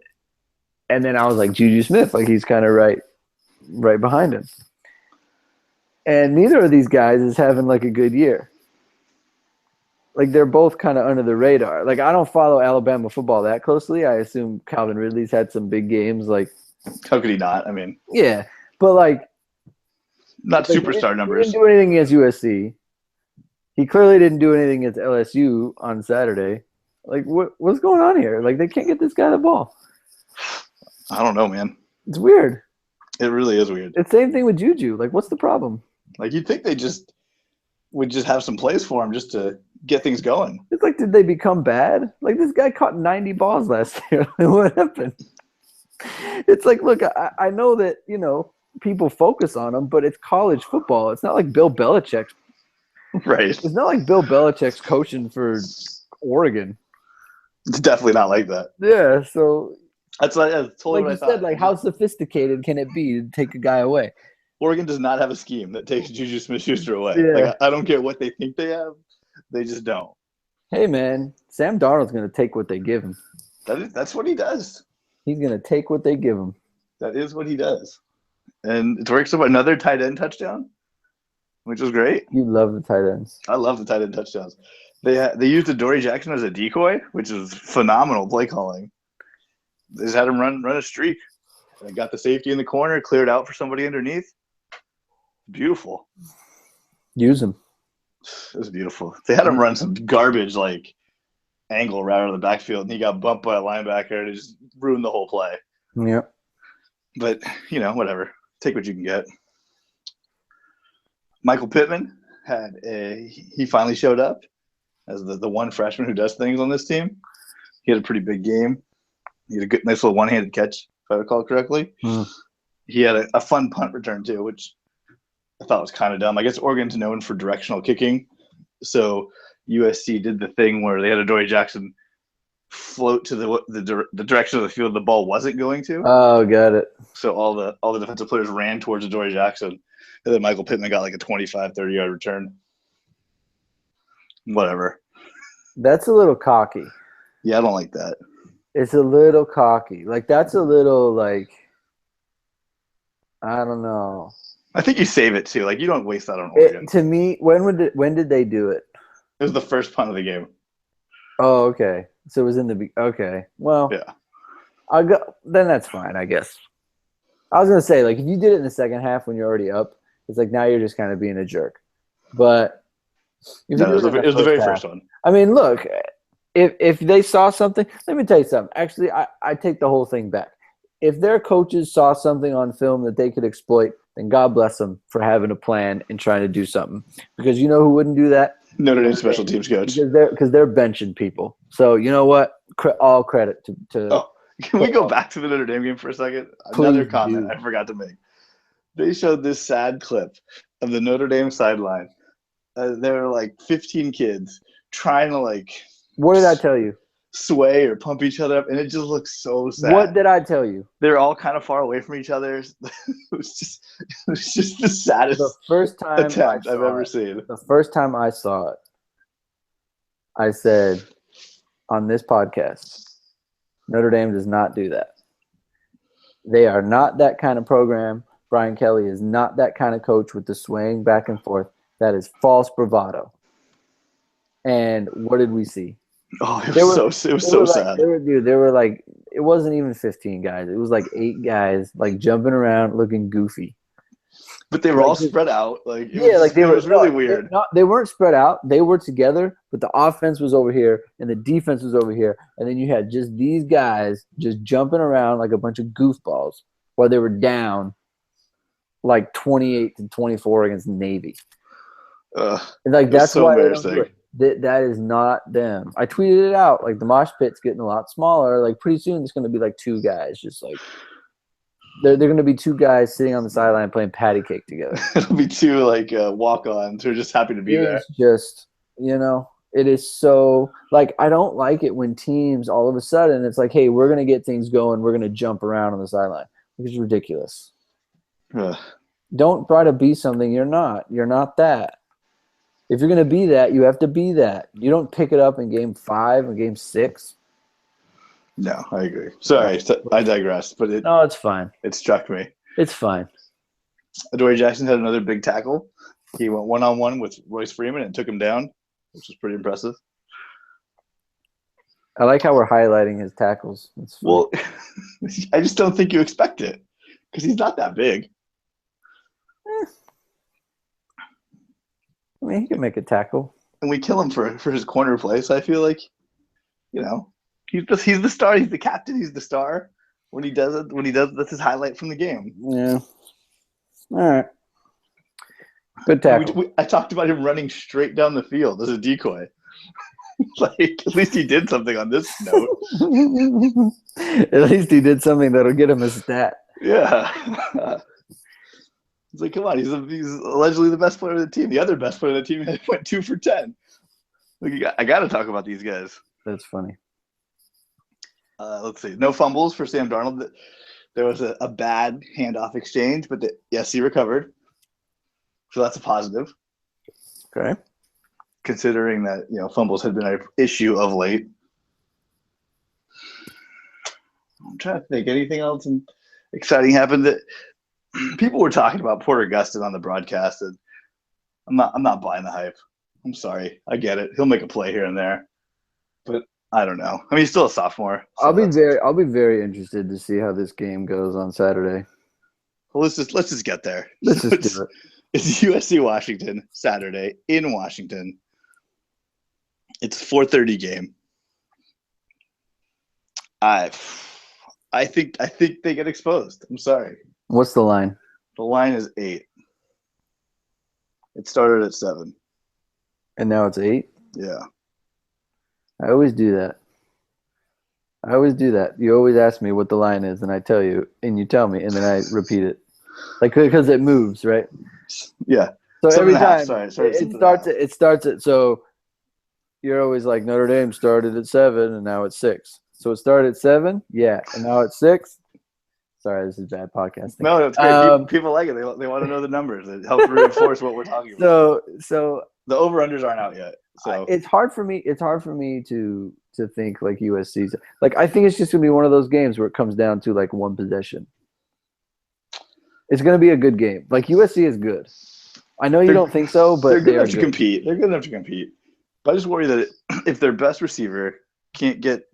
then I was like Juju Smith, like he's kind of right behind him. And neither of these guys is having like a good year. Like they're both kind of under the radar. Like I don't follow Alabama football that closely. I assume Calvin Ridley's had some big games. Like how could he not? I mean, yeah, but like not superstar numbers. He didn't do anything against USC. He clearly didn't do anything against LSU on Saturday. Like what's going on here? Like they can't get this guy the ball. I don't know, man. It's weird. It really is weird. It's the same thing with Juju. Like what's the problem? Like you'd think they would just have some plays for him just to get things going. It's like, did they become bad? Like this guy caught 90 balls last year. What happened? It's like, look, I know that, people focus on him, but it's college football. It's not like Bill Belichick's. Right. It's not like Bill Belichick's coaching for Oregon. It's definitely not like that. Yeah. So that's totally like what you I thought. said, like how sophisticated can it be to take a guy away? Oregon does not have a scheme that takes Juju Smith-Schuster away. Yeah. Like, I don't care what they think they have. They just don't. Hey, man, Sam Darnold's going to take what they give him. That's what he does. He's going to take what they give him. That is what he does. And it works about another tight end touchdown, which was great. You love the tight ends. I love the tight end touchdowns. They used Adoree Jackson as a decoy, which is phenomenal play calling. They just had him run a streak. They got the safety in the corner, cleared out for somebody underneath. Beautiful. Use him. It was beautiful. They had him run some garbage like angle route out of the backfield, and he got bumped by a linebacker, and it just ruined the whole play. Yeah. But whatever. Take what you can get. Michael Pittman he finally showed up as the one freshman who does things on this team. He had a pretty big game. He had a nice little one-handed catch, if I recall correctly. He had a fun punt return too, which I thought was kind of dumb. I guess Oregon's known for directional kicking, so USC did the thing where they had Adoree Jackson float to the direction of the field the ball wasn't going to. Oh, got it. So all the defensive players ran towards Adoree Jackson, and then Michael Pittman got like a 25, 30-yard return. Whatever. That's a little cocky. Yeah, I don't like that. It's a little cocky. Like that's a little like I don't know. I think you save it too. Like you don't waste that on Oregon. To me, when did they do it? It was the first punt of the game. Oh, okay. So it was in the okay. Well, yeah. Then that's fine, I guess. I was gonna say like if you did it in the second half when you're already up, it's like now you're just kind of being a jerk. But it was the very first one. I mean, look, if they saw something, let me tell you something. Actually, I take the whole thing back. if their coaches saw something on film that they could exploit, then God bless them for having a plan and trying to do something. Because you know who wouldn't do that? Notre Dame special teams coach. Because they're benching people. So you know what? All credit to Oh, can we go back to the Notre Dame game for a second? Please Another comment do. I forgot to make. They showed this sad clip of the Notre Dame sideline. There were like 15 kids trying to like What did I tell you? sway or pump each other up, and it just looks so sad. What did I tell you? They're all kind of far away from each other. It was just the saddest The first time attempt I've ever seen. The first time I saw it, I said on this podcast, Notre Dame does not do that. They are not that kind of program. Brian Kelly is not that kind of coach with the swaying back and forth. That is false bravado. And what did we see? Oh, it was so sad. There were like, it wasn't even 15 guys. It was like 8 guys, like jumping around, looking goofy. But they were all spread out. Like it was really weird. They weren't spread out. They were together, but the offense was over here and the defense was over here. And then you had just these guys just jumping around like a bunch of goofballs while they were down like 28-24 against Navy. And like that's so why they don't do it. That is not them. I tweeted it out. Like the mosh pit's getting a lot smaller. Like pretty soon it's going to be like 2 guys, just like they're going to be 2 guys sitting on the sideline playing patty cake together. It'll be 2 like walk-ons who are just happy to be there. It's just it is so like I don't like it when teams all of a sudden it's like, hey, we're going to get things going. We're going to jump around on the sideline, which is ridiculous. Don't try to be something you're not. You're not that. If you're going to be that, you have to be that. You don't pick it up in game 5 or game 6. No, I agree. Sorry, I digress. But no, it's fine. It struck me. It's fine. Adoree Jackson had another big tackle. He went one-on-one with Royce Freeman and took him down, which was pretty impressive. I like how we're highlighting his tackles. Well, I just don't think you expect it because he's not that big. I mean, he can make a tackle. And we kill him for his corner play. So I feel like, he's the star. He's the captain. He's the star. When he does it, that's his highlight from the game. Yeah. All right. Good tackle. I talked about him running straight down the field as a decoy. Like, at least he did something on this note. At least he did something that'll get him a stat. Yeah. It's like, come on, he's allegedly the best player of the team. The other best player of the team went 2 for 10. Like, I got to talk about these guys. That's funny. Let's see. No fumbles for Sam Darnold. There was a bad handoff exchange, but yes, he recovered. So that's a positive. Okay. Considering that, fumbles had been an issue of late. I'm trying to think. Anything else exciting happened that people were talking about Porter Gustin on the broadcast, and I'm not buying the hype. I'm sorry. I get it. He'll make a play here and there, but I don't know. I mean, he's still a sophomore. So I'll be very interested to see how this game goes on Saturday. Well, let's just get there. Let's just do it. It's USC Washington Saturday in Washington. It's a 4:30 game. I think they get exposed. I'm sorry. What's the line? The line is 8. It started at 7. And now it's 8? Yeah. I always do that. You always ask me what the line is, and I tell you, and you tell me, and then I repeat it. Like, because it moves, right? Yeah. So every time it starts at, so you're always like, Notre Dame started at 7, and now it's 6. So it started at 7? Yeah. And now it's 6? Sorry, this is bad podcasting. No, that's great. People like it. They want to know the numbers. It helps reinforce what we're talking about. So the over-unders aren't out yet. So it's hard for me to think like USC's. Like, I think it's just going to be one of those games where it comes down to like one possession. It's going to be a good game. Like, USC is good. I know you don't think so, but they're good enough to compete. They're good enough to compete. But I just worry that if their best receiver can't get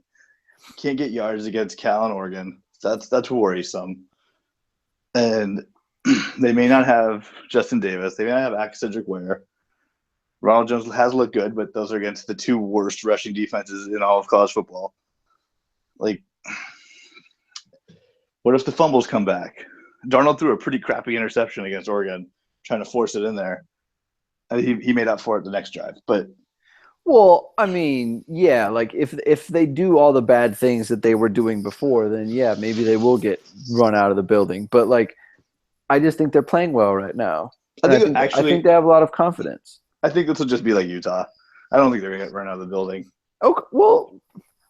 yards against Cal and Oregon, that's worrisome. And they may not have Justin Davis. They may not have Cedric Ware. Ronald Jones has looked good, but those are against the 2 worst rushing defenses in all of college football. Like, What if the fumbles come back? Darnold threw a pretty crappy interception against Oregon, trying to force it in there. And he made up for it the next drive. But Well, I mean, yeah, like if they do all the bad things that they were doing before, then yeah, maybe they will get run out of the building. But like, I just think they're playing well right now. And I think they have a lot of confidence. I think this will just be like Utah. I don't think they're gonna get run out of the building. Okay, well,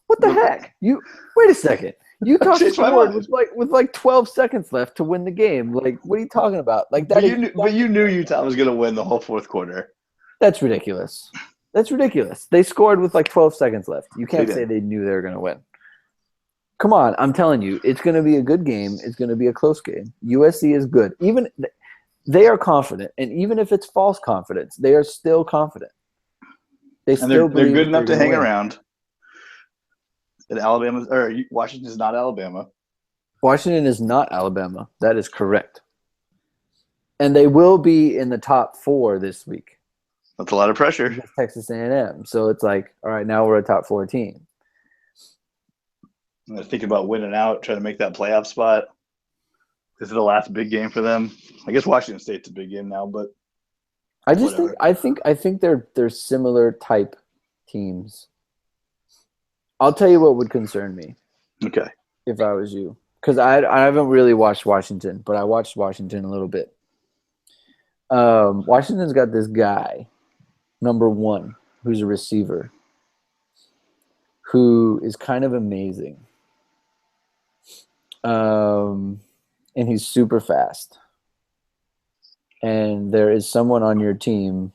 what the heck? You wait a second. Utah scored with like 12 seconds left to win the game. Like, what are you talking about? Like that. But you knew Utah was gonna win the whole fourth quarter. That's ridiculous. That's ridiculous. They scored with like 12 seconds left. You can't say they knew they were gonna win. Come on, I'm telling you, it's gonna be a good game. It's gonna be a close game. USC is good. Even they are confident, and even if it's false confidence, they are still confident. They're good enough to hang around. And Alabama or Washington is not Alabama. Washington is not Alabama. That is correct. And they will be in the top 4 this week. That's a lot of pressure. Texas A&M. So it's like, all right, now we're a top 4 team. They're thinking about winning out, trying to make that playoff spot. This is the last big game for them. I guess Washington State's a big game now, but I think they're similar type teams. I'll tell you what would concern me. Okay. If I was you. Because I haven't really watched Washington, but I watched Washington a little bit. Washington's got this guy, number 1, who's a receiver, who is kind of amazing. And he's super fast. And there is someone on your team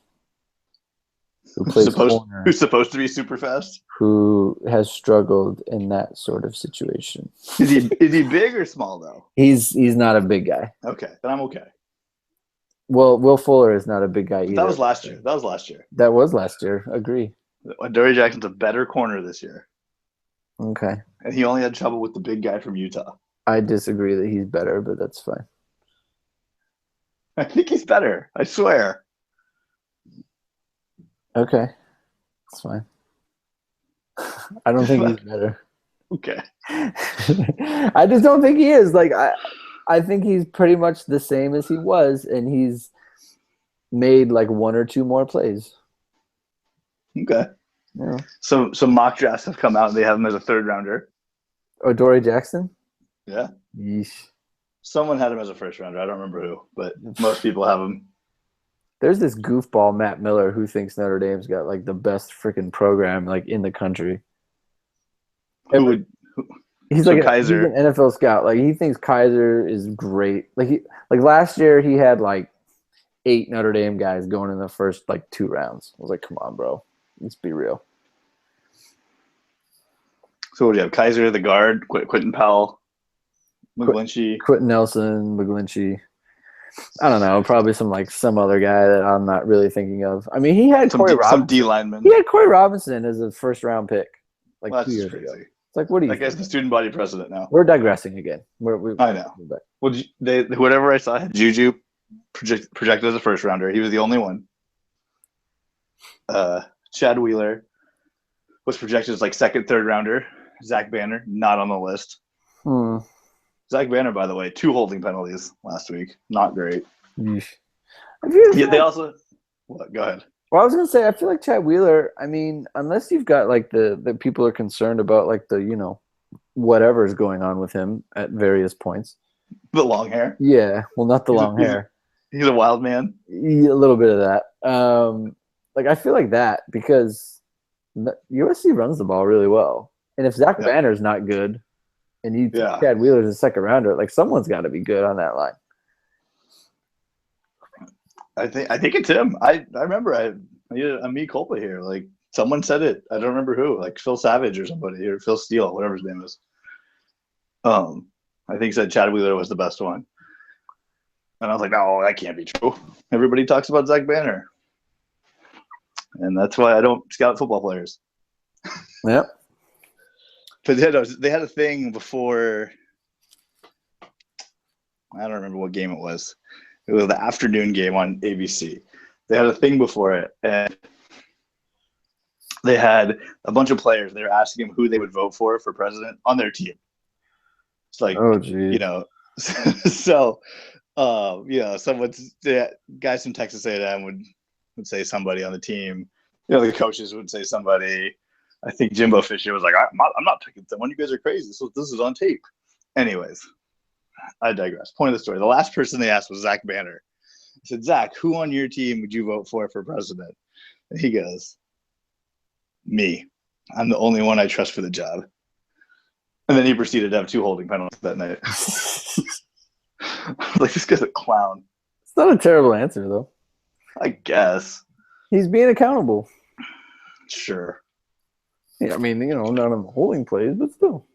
who plays corner, who's supposed to be super fast, who has struggled in that sort of situation. Is he big or small though? He's not a big guy. Okay, then I'm okay. Well, Will Fuller is not a big guy either. That was last year. That was last year. Agree. Dory Jackson's a better corner this year. Okay. And he only had trouble with the big guy from Utah. I disagree that he's better, but that's fine. I think he's better. I swear. Okay. That's fine. I don't think he's better. Okay. I just don't think he is. Like I think he's pretty much the same as he was, and he's made like 1 or 2 more plays. Okay. Yeah. So mock drafts have come out and they have him as a 3rd rounder. Dory Jackson? Yeah. Yeesh. Someone had him as a 1st rounder. I don't remember who, but most people have him. There's this goofball Matt Miller who thinks Notre Dame's got like the best freaking program like in the country. He's like Kaiser. He's an NFL scout. Like he thinks Kaiser is great. Like last year he had like 8 Notre Dame guys going in the first like 2 rounds. I was like, come on, bro. Let's be real. So what do you have? Kaiser, the guard, Quentin Powell, McGlinchey, Quentin Nelson, McGlinchey. I don't know. Probably some other guy that I'm not really thinking of. I mean, he had Corey Robinson. Some D lineman. He had Corey Robinson as a 1st round pick like 2 years ago. It's like, what do you? That guy's the student body president now. We're digressing again. I know. Well, whatever I saw had Juju projected as a 1st rounder. He was the only one. Chad Wheeler was projected as like 2nd, 3rd rounder. Zach Banner not on the list. Zach Banner, by the way, 2 holding penalties last week. Not great. Yeah, they also. What? Go ahead. Well, I was gonna say I feel like Chad Wheeler. I mean, unless you've got like the people are concerned about like the whatever's going on with him at various points. The long hair. Yeah, well, not the long hair. He's a wild man. Yeah, a little bit of that. Like I feel like that because USC runs the ball really well, and if Zach Banner's not good, and Chad Wheeler's a 2nd rounder, like someone's got to be good on that line. I think it's him. I remember I need a mea culpa here. Like someone said it. I don't remember who. Like Phil Savage or somebody or Phil Steele, whatever his name is. I think said Chad Wheeler was the best one. And I was like, no, that can't be true. Everybody talks about Zach Banner. And that's why I don't scout football players. Yep. But they had a thing before. I don't remember what game it was. It was the afternoon game on ABC. They had a thing before it, and they had a bunch of players. They were asking them who they would vote for president on their team. It's like, Oh, geez. you know, so guys from Texas A&M would say somebody on the team. The coaches would say somebody. I think Jimbo Fisher was like, I'm not picking someone. You guys are crazy. So this is on tape. Anyways, I digress. Point of the story. The last person they asked was Zach Banner. I said, Zach, who on your team would you vote for president? And he goes, me. I'm the only one I trust for the job. And then he proceeded to have 2 holding penalties that night. Like, this guy's a clown. It's not a terrible answer, though. I guess. He's being accountable. Sure. Yeah, I mean, not on the holding plays, but still.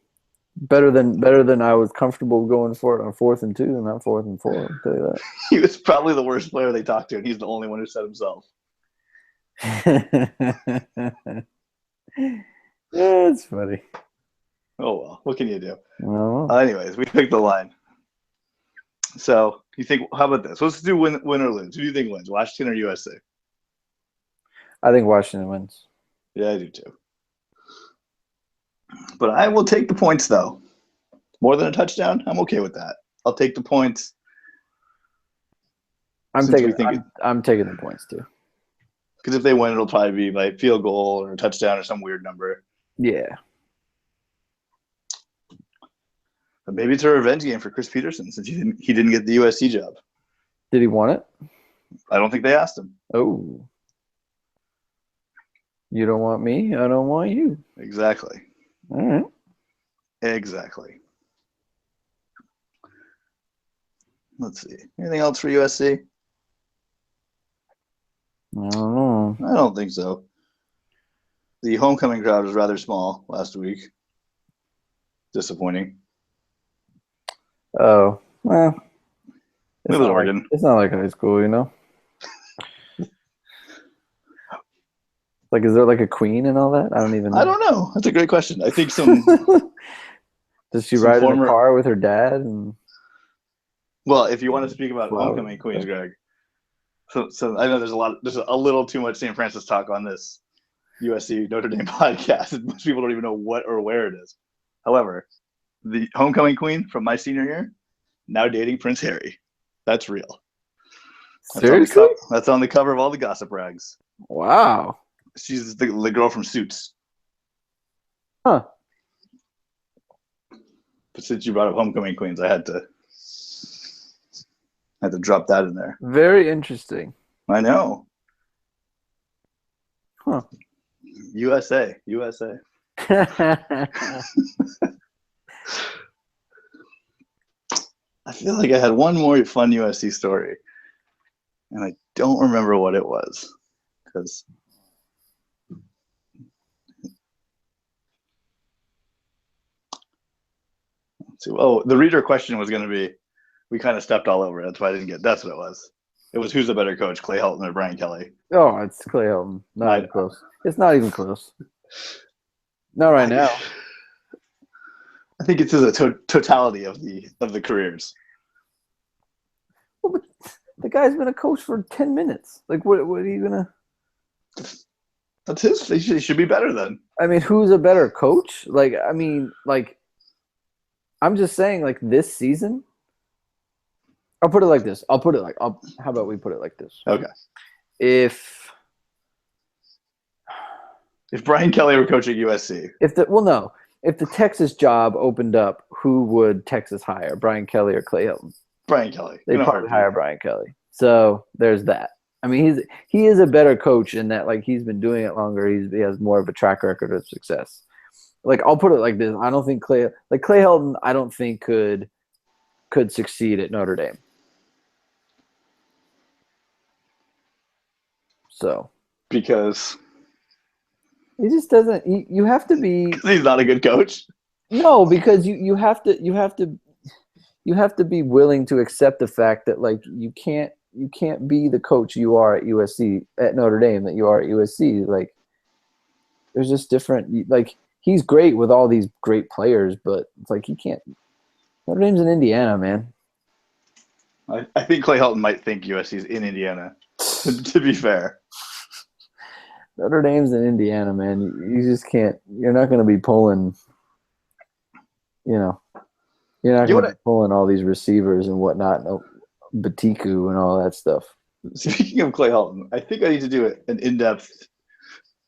Better than I was comfortable going for it on 4th and 2 and not 4th and 4. I'll tell you that. He was probably the worst player they talked to, and he's the only one who said himself. It's funny. Oh, well. What can you do? Well, Anyways, we picked the line. So, you think, how about this? Let's do win or lose. Who do you think wins, Washington or USC? I think Washington wins. Yeah, I do too. But I will take the points, though. More than a touchdown, I'm okay with that. I'll take the points. I'm taking the points, too. Because if they win, it'll probably be by field goal or a touchdown or some weird number. Yeah. But maybe it's a revenge game for Chris Peterson since he didn't get the USC job. Did he want it? I don't think they asked him. Oh. You don't want me, I don't want you. Exactly. All right. Exactly. Let's see. Anything else for USC? I don't know. I don't think so. The homecoming crowd was rather small last week. Disappointing. Oh, well. It was Oregon. It's not like high school, Like, is there like a queen and all that? I don't even know. I don't know. That's a great question. I think some. Does she ride in a car with her dad? And well, if you want to speak about homecoming queens, Greg. So I know there's a little too much St. Francis talk on this USC Notre Dame podcast. Most people don't even know what or where it is. However, the homecoming queen from my senior year, now dating Prince Harry. That's real. Seriously? That's on the cover of all the gossip rags. Wow. She's the girl from Suits. Huh. But since you brought up homecoming queens, I had to drop that in there. Very interesting. I know. Huh. USA. I feel like I had one more fun USC story, and I don't remember what it was. Because the reader question was going to be, we kind of stepped all over it. That's why I didn't get. That's what it was. It was who's the better coach, Clay Helton or Brian Kelly? Oh, it's Clay Helton. Not even close. It's not even close. Not right now. I think it's a totality of the careers. Well, but the guy's been a coach for 10 minutes. Like, what are you gonna? That's his. He should be better then. I mean, who's a better coach? Like, I mean, like, I'm just saying, like, this season. I'll put it like this. How about we put it like this? Okay. If Brian Kelly were coaching USC. If the Texas job opened up, who would Texas hire? Brian Kelly or Clay Helton? Brian Kelly. They'd probably hire Brian Kelly. So there's that. I mean, he is a better coach in that, like, he's been doing it longer. He has more of a track record of success. Like, I'll put it like this. I don't think Clay Helton, I don't think could succeed at Notre Dame. So. Because he just doesn't. You have to be. He's not a good coach. No, because you have to be willing to accept the fact that, like, you can't be the coach you are at USC at Notre Dame that you are at USC. Like, there's just different. Like, he's great with all these great players, but it's like he can't. Notre Dame's in Indiana, man. I think Clay Helton might think USC's in Indiana. To be fair. Notre Dame's in Indiana, man. You just can't. You're not going to be pulling, You're not You know going to be pulling all these receivers and whatnot, no, Batiku and all that stuff. Speaking of Clay Helton, I think I need to do an in-depth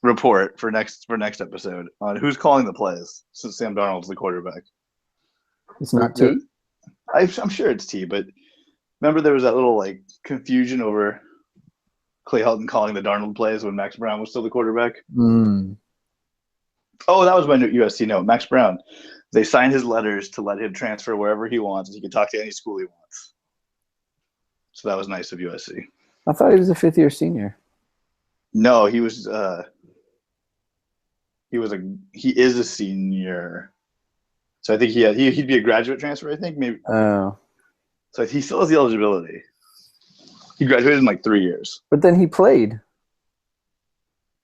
report for next episode on who's calling the plays since Sam Darnold's the quarterback. It's not T. I'm sure it's T, but remember there was that little like confusion over Clay Helton calling the Darnold plays when Max Brown was still the quarterback. Mm. Oh, that was my new USC note. Max Brown, they signed his letters to let him transfer wherever he wants, and he can talk to any school he wants. So that was nice of USC. I thought he was a fifth-year senior. No, he is a senior. So I think he'd be a graduate transfer. I think maybe. Oh. So he still has the eligibility. He graduated in like 3 years. But then he played.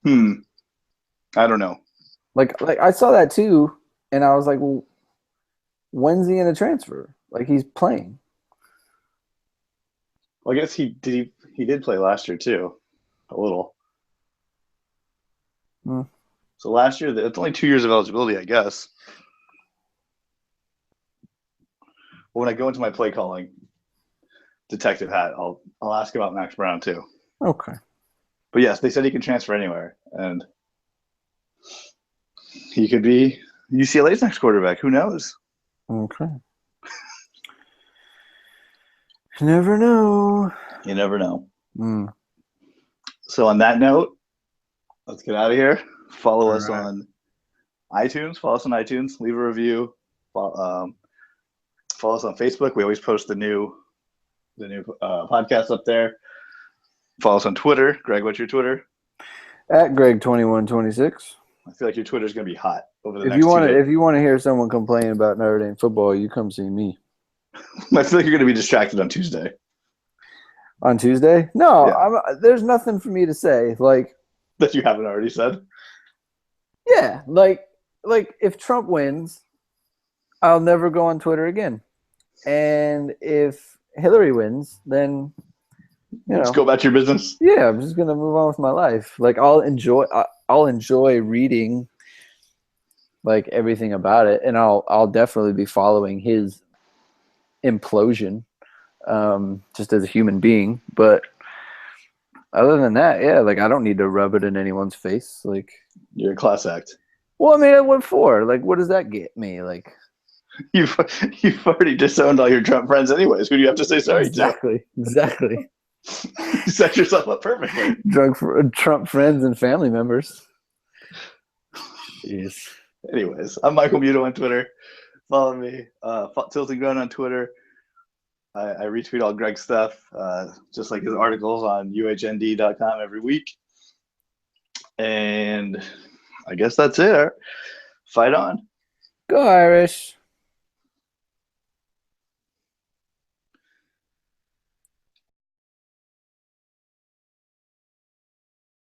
I don't know. Like I saw that too, and I was like, well, when's he in a transfer? Like he's playing. Well, I guess he did play last year too, a little. So last year, it's only 2 years of eligibility, I guess. Well, when I go into my play calling detective hat, I'll ask about Max Brown too. Okay. But yes, they said he can transfer anywhere, and he could be UCLA's next quarterback. Who knows? Okay. You never know. You never know. So on that note, let's get out of here. Follow us on iTunes. Follow us on iTunes. Leave a review. Follow us on Facebook. We always post the new podcast up there. Follow us on Twitter. Greg, what's your Twitter? At Greg2126. I feel like your Twitter's gonna be hot over the next. If you want to hear someone complain about Notre Dame football, you come see me. I feel like you're gonna be distracted on Tuesday. On Tuesday? No, yeah. There's nothing for me to say. Like that you haven't already said. Yeah, like if Trump wins, I'll never go on Twitter again. And if Hillary wins, then just go about your business. Yeah, I'm just gonna move on with my life. Like I'll enjoy reading like everything about it, and I'll definitely be following his implosion, just as a human being. But other than that, yeah, like I don't need to rub it in anyone's face. Like you're a class act. Well, I mean, what for? Like, what does that get me? Like, you've already disowned all your Trump friends, anyways. Who do you have to say sorry to? Exactly. You set yourself up perfectly. Trump friends and family members. Jeez. Anyways, I'm Michael Muto on Twitter. Follow me. Tilting Grown on Twitter. I retweet all Greg's stuff, just like his articles on uhnd.com every week. And I guess that's it. Fight on. Go Irish.